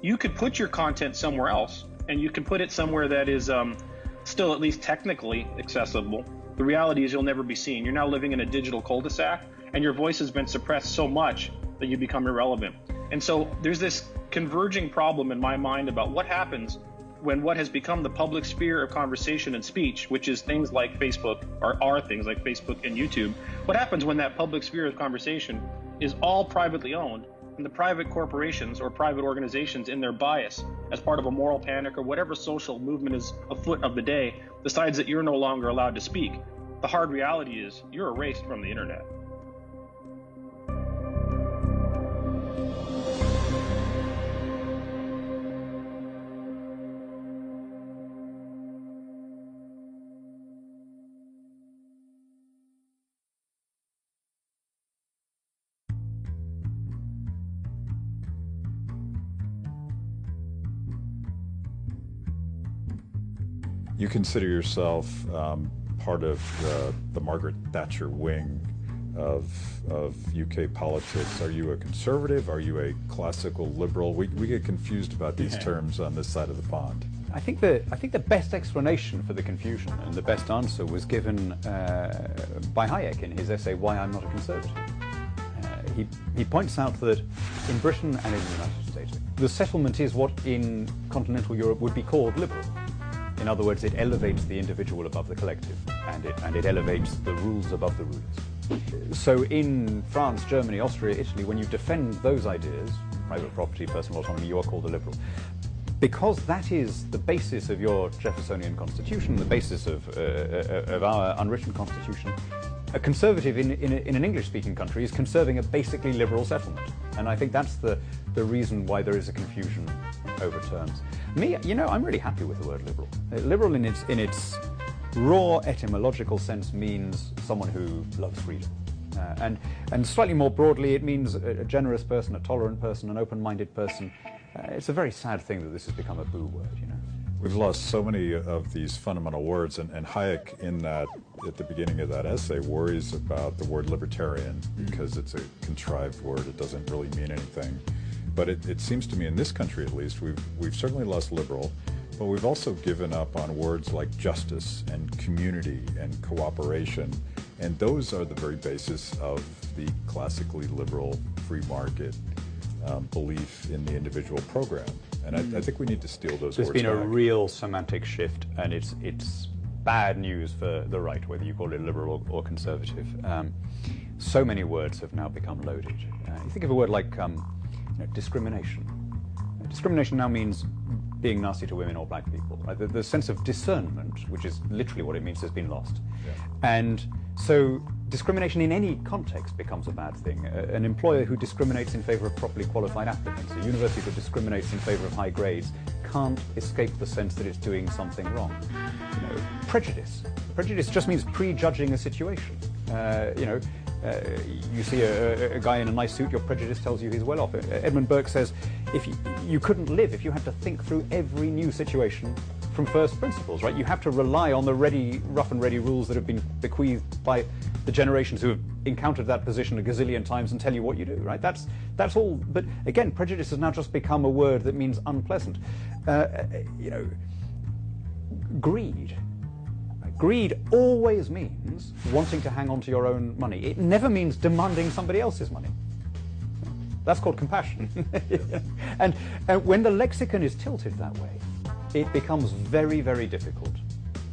You could put your content somewhere else, and you can put it somewhere that is still at least technically accessible. The reality is you'll never be seen. You're now living in a digital cul-de-sac, and your voice has been suppressed so much that you become irrelevant. And so there's this converging problem in my mind about what happens when what has become the public sphere of conversation and speech, which is things like Facebook, or are things like Facebook and YouTube, what happens when that public sphere of conversation is all privately owned, and the private corporations or private organizations in their bias as part of a moral panic or whatever social movement is afoot of the day decides that you're no longer allowed to speak. The hard reality is you're erased from the internet. You consider yourself part of the Margaret Thatcher wing of UK politics. Are you a conservative? Are you a classical liberal? We get confused about these terms on this side of the pond. I think the best explanation for the confusion and the best answer was given by Hayek in his essay "Why I'm Not a Conservative." He points out that in Britain and in the United States, the settlement is what in continental Europe would be called liberal. In other words, it elevates the individual above the collective, and it elevates the rules above the rulers. So in France, Germany, Austria, Italy, when you defend those ideas, private property, personal autonomy, you are called a liberal. Because that is the basis of your Jeffersonian constitution, the basis of our unwritten constitution, a conservative in an English-speaking country is conserving a basically liberal settlement. And I think that's the reason why there is a confusion over terms. Me, I'm really happy with the word liberal. Liberal in its raw etymological sense means someone who loves freedom. And slightly more broadly, it means a generous person, a tolerant person, an open-minded person. It's a very sad thing that this has become a boo word, We've lost so many of these fundamental words, and Hayek, at the beginning of that essay, worries about the word libertarian because it's a contrived word. It doesn't really mean anything. But it seems to me, in this country at least, we've certainly lost liberal, but we've also given up on words like justice and community and cooperation, and those are the very basis of the classically liberal free market belief in the individual program. And I think we need to steal those words back. There's been a real semantic shift, and it's bad news for the right, whether you call it liberal or conservative. So many words have now become loaded. You think of a word like discrimination. Discrimination now means being nasty to women or black people. The sense of discernment, which is literally what it means, has been lost. Yeah. And so discrimination in any context becomes a bad thing. An employer who discriminates in favor of properly qualified applicants, a university that discriminates in favor of high grades, can't escape the sense that it's doing something wrong. Prejudice. Prejudice just means prejudging a situation. You see a guy in a nice suit, your prejudice tells you he's well off. Edmund Burke says, if you couldn't live if you had to think through every new situation from first principles, right? You have to rely on the rough and ready rules that have been bequeathed by the generations who have encountered that position a gazillion times and tell you what you do, right? That's all. But again, prejudice has now just become a word that means unpleasant. Greed. Greed always means wanting to hang on to your own money. It never means demanding somebody else's money. That's called compassion. And when the lexicon is tilted that way, it becomes very, very difficult.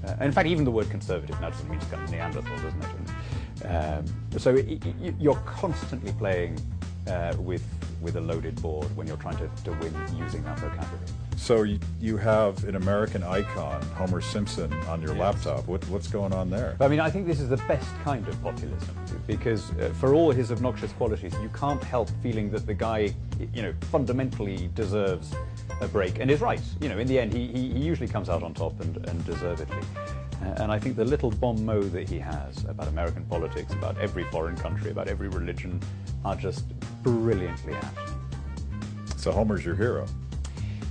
And in fact, even the word conservative now doesn't mean to come Neanderthal, doesn't it? So you're constantly playing with a loaded board when you're trying to win using that vocabulary. So you have an American icon, Homer Simpson, on your laptop. What's going on there? I mean, I think this is the best kind of populism because for all his obnoxious qualities, you can't help feeling that the guy, fundamentally deserves a break and is right. In the end, he usually comes out on top and deservedly. And I think the little bon mot that he has about American politics, about every foreign country, about every religion, are just brilliantly apt. So Homer's your hero.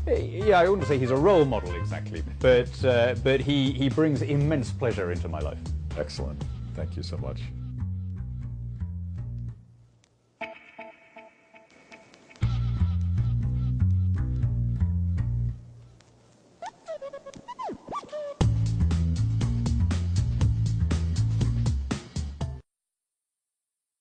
Yeah, I wouldn't say he's a role model exactly, but he brings immense pleasure into my life. Excellent. Thank you so much.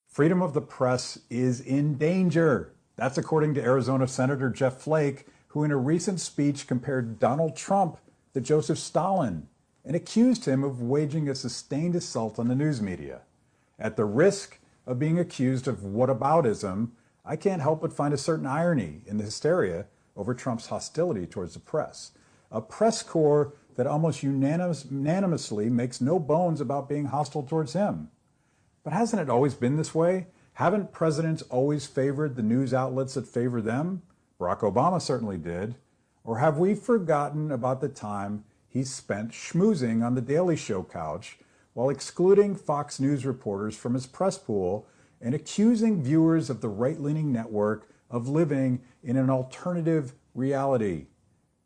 Freedom of the press is in danger. That's according to Arizona Senator Jeff Flake, who in a recent speech compared Donald Trump to Joseph Stalin and accused him of waging a sustained assault on the news media. At the risk of being accused of whataboutism, I can't help but find a certain irony in the hysteria over Trump's hostility towards the press. A press corps that almost unanimously makes no bones about being hostile towards him. But hasn't it always been this way? Haven't presidents always favored the news outlets that favor them? Barack Obama certainly did. Or have we forgotten about the time he spent schmoozing on the Daily Show couch while excluding Fox News reporters from his press pool and accusing viewers of the right-leaning network of living in an alternative reality?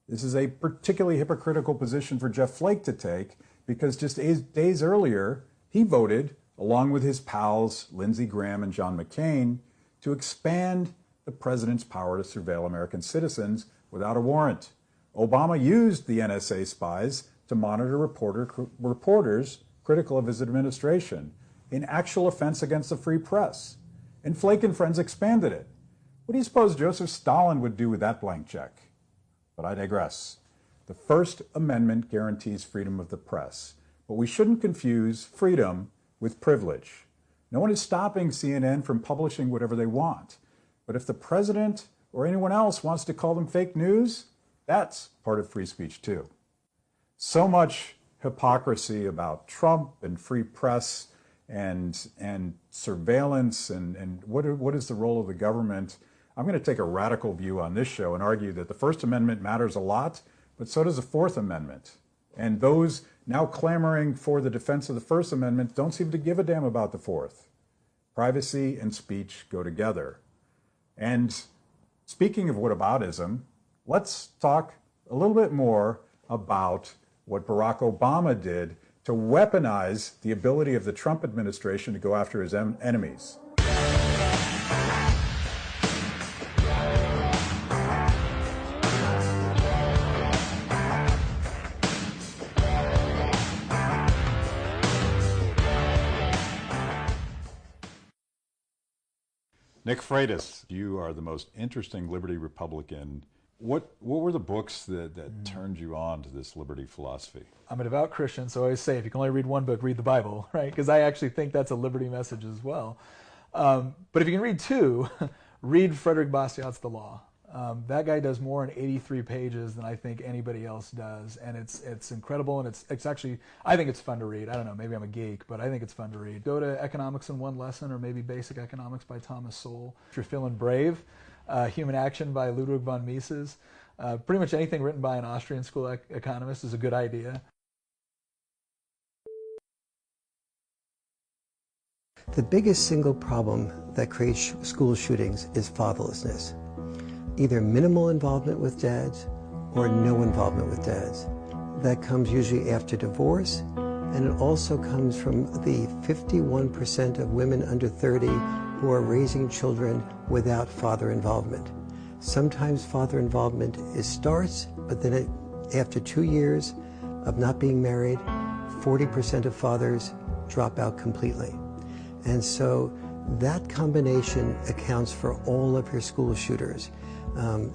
This is a particularly hypocritical position for Jeff Flake to take because just days earlier, he voted, along with his pals Lindsey Graham and John McCain, to expand the president's power to surveil American citizens without a warrant. Obama used the NSA spies to monitor reporters critical of his administration, in actual offense against the free press. And Flake and Friends expanded it. What do you suppose Joseph Stalin would do with that blank check? But I digress. The First Amendment guarantees freedom of the press, but we shouldn't confuse freedom with privilege. No one is stopping CNN from publishing whatever they want. But if the president or anyone else wants to call them fake news, that's part of free speech too. So much hypocrisy about Trump and free press and surveillance and what is the role of the government. I'm going to take a radical view on this show and argue that the First Amendment matters a lot, but so does the Fourth Amendment. And those now clamoring for the defense of the First Amendment don't seem to give a damn about the Fourth. Privacy and speech go together. And speaking of whataboutism, let's talk a little bit more about what Barack Obama did to weaponize the ability of the Trump administration to go after his enemies. Nick Freitas, you are the most interesting Liberty Republican. What were the books that turned you on to this liberty philosophy? I'm a devout Christian, so I always say if you can only read one book, read the Bible, right? Because I actually think that's a liberty message as well. But if you can read two, read Frederick Bastiat's The Law. That guy does more in 83 pages than I think anybody else does, and it's incredible, and it's actually, I think it's fun to read. I don't know, maybe I'm a geek, but I think it's fun to read. Go to Economics in One Lesson, or maybe Basic Economics by Thomas Sowell. If you're feeling brave, Human Action by Ludwig von Mises. Pretty much anything written by an Austrian school economist is a good idea. The biggest single problem that creates school shootings is fatherlessness. Either minimal involvement with dads or no involvement with dads. That comes usually after divorce, and it also comes from the 51% of women under 30 who are raising children without father involvement. Sometimes father involvement starts, but then after 2 years of not being married, 40% of fathers drop out completely. And so that combination accounts for all of your school shooters.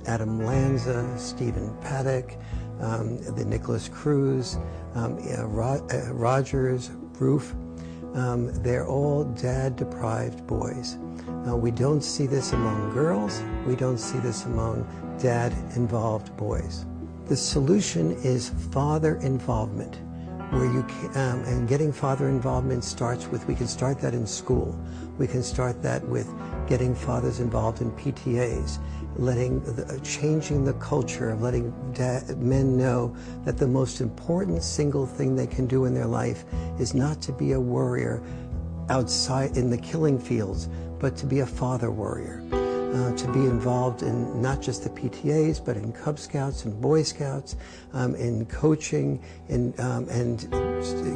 Adam Lanza, Stephen Paddock, the Nicholas Cruz, Rogers, Roof. They're all dad-deprived boys. We don't see this among girls. We don't see this among dad-involved boys. The solution is father involvement, where you can, and getting father involvement starts with, we can start that in school. We can start that with getting fathers involved in PTAs, changing the culture of letting men know that the most important single thing they can do in their life is not to be a warrior outside in the killing fields, but to be a father warrior, to be involved in not just the PTAs, but in Cub Scouts and Boy Scouts, in coaching, and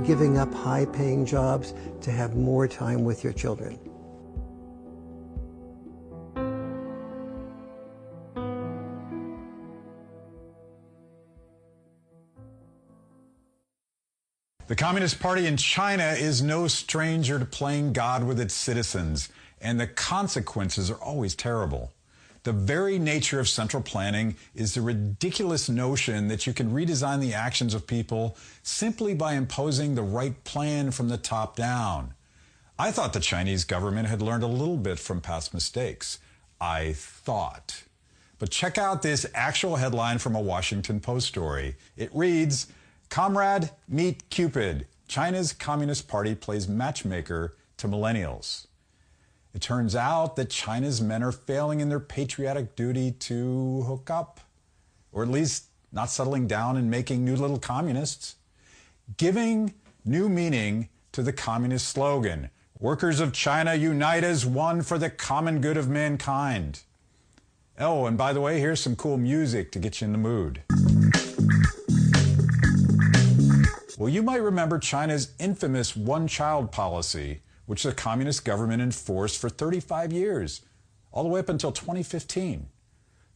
giving up high-paying jobs to have more time with your children. The Communist Party in China is no stranger to playing God with its citizens, and the consequences are always terrible. The very nature of central planning is the ridiculous notion that you can redesign the actions of people simply by imposing the right plan from the top down. I thought the Chinese government had learned a little bit from past mistakes. I thought. But check out this actual headline from a Washington Post story. It reads, "Comrade, meet Cupid. China's Communist Party plays matchmaker to millennials." It turns out that China's men are failing in their patriotic duty to hook up, or at least not settling down and making new little communists. Giving new meaning to the communist slogan, "Workers of China, unite as one for the common good of mankind." Oh, and by the way, here's some cool music to get you in the mood. Well, you might remember China's infamous one-child policy, which the communist government enforced for 35 years, all the way up until 2015.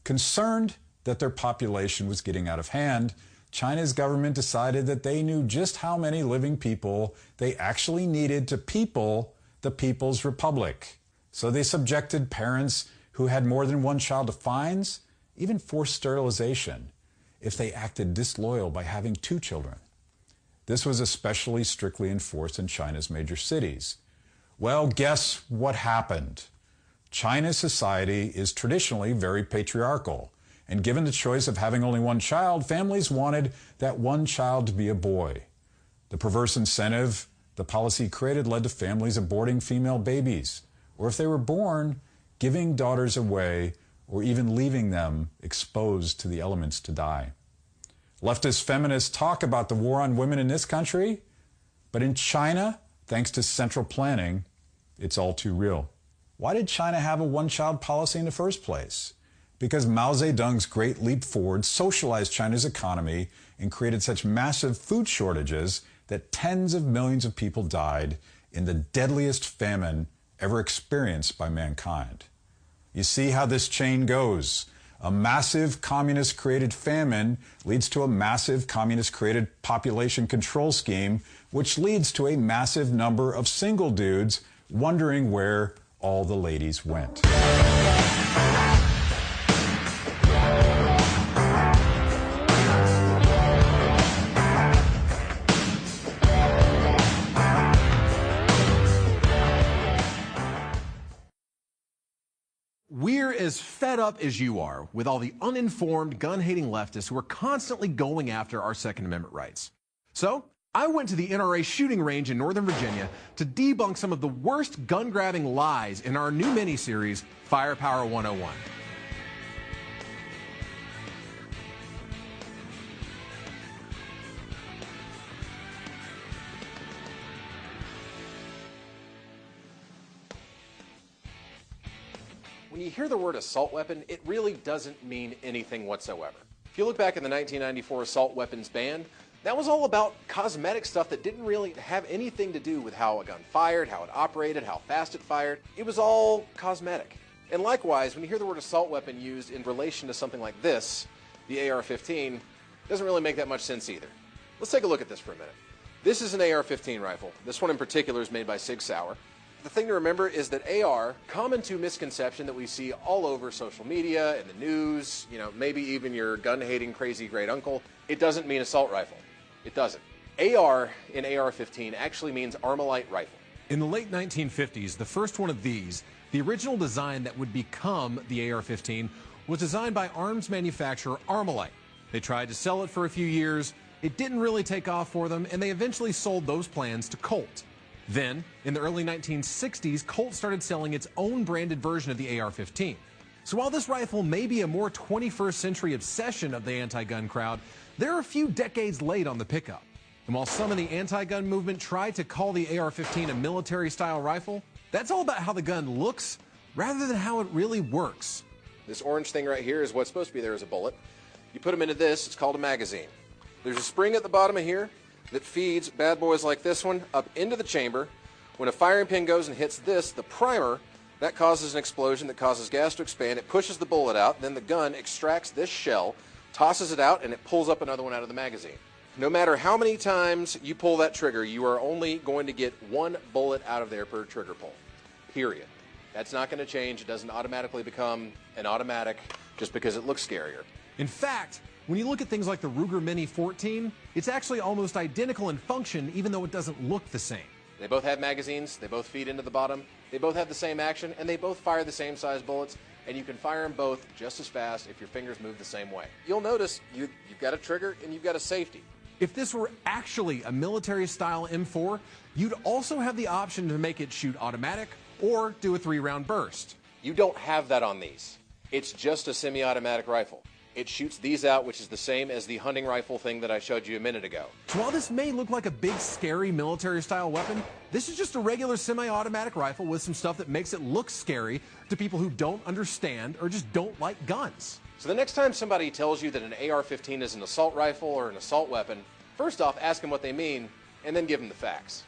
Concerned that their population was getting out of hand, China's government decided that they knew just how many living people they actually needed to people the People's Republic. So they subjected parents who had more than one child to fines, even forced sterilization, if they acted disloyal by having 2 children. This was especially strictly enforced in China's major cities. Well, guess what happened? China's society is traditionally very patriarchal, and given the choice of having only one child, families wanted that one child to be a boy. The perverse incentive the policy created led to families aborting female babies, or if they were born, giving daughters away or even leaving them exposed to the elements to die. Leftist feminists talk about the war on women in this country, but in China, thanks to central planning, it's all too real. Why did China have a one-child policy in the first place? Because Mao Zedong's Great Leap Forward socialized China's economy and created such massive food shortages that tens of millions of people died in the deadliest famine ever experienced by mankind. You see how this chain goes. A massive communist-created famine leads to a massive communist-created population control scheme, which leads to a massive number of single dudes wondering where all the ladies went. We're as fed up as you are with all the uninformed, gun-hating leftists who are constantly going after our Second Amendment rights. So, I went to the NRA shooting range in Northern Virginia to debunk some of the worst gun-grabbing lies in our new miniseries, Firepower 101. When you hear the word assault weapon, it really doesn't mean anything whatsoever. If you look back at the 1994 assault weapons ban, that was all about cosmetic stuff that didn't really have anything to do with how a gun fired, how it operated, how fast it fired. It was all cosmetic. And likewise, when you hear the word assault weapon used in relation to something like this, the AR-15, it doesn't really make that much sense either. Let's take a look at this for a minute. This is an AR-15 rifle. This one in particular is made by Sig Sauer. The thing to remember is that AR, common to misconception that we see all over social media, in the news, maybe even your gun-hating crazy great uncle, it doesn't mean assault rifle. It doesn't. AR in AR-15 actually means Armalite rifle. In the late 1950s, the first one of these, the original design that would become the AR-15, was designed by arms manufacturer Armalite. They tried to sell it for a few years, it didn't really take off for them, and they eventually sold those plans to Colt. Then, in the early 1960s, Colt started selling its own branded version of the AR-15. So while this rifle may be a more 21st century obsession of the anti-gun crowd, they're a few decades late on the pickup. And while some in the anti-gun movement tried to call the AR-15 a military-style rifle, that's all about how the gun looks rather than how it really works. This orange thing right here is what's supposed to be there as a bullet. You put them into this, it's called a magazine. There's a spring at the bottom of here that feeds bad boys like this one up into the chamber. When a firing pin goes and hits this, the primer, that causes an explosion that causes gas to expand. It pushes the bullet out, then the gun extracts this shell, tosses it out, and it pulls up another one out of the magazine. No matter how many times you pull that trigger, you are only going to get one bullet out of there per trigger pull. Period. That's not going to change. It doesn't automatically become an automatic just because it looks scarier. In fact, when you look at things like the Ruger Mini 14, it's actually almost identical in function, even though it doesn't look the same. They both have magazines, they both feed into the bottom, they both have the same action, and they both fire the same size bullets, and you can fire them both just as fast if your fingers move the same way. You'll notice you've got a trigger and you've got a safety. If this were actually a military-style M4, you'd also have the option to make it shoot automatic or do a 3-round burst. You don't have that on these. It's just a semi-automatic rifle. It shoots these out, which is the same as the hunting rifle thing that I showed you a minute ago. So while this may look like a big, scary military-style weapon, this is just a regular semi-automatic rifle with some stuff that makes it look scary to people who don't understand or just don't like guns. So the next time somebody tells you that an AR-15 is an assault rifle or an assault weapon, first off, ask them what they mean, and then give them the facts.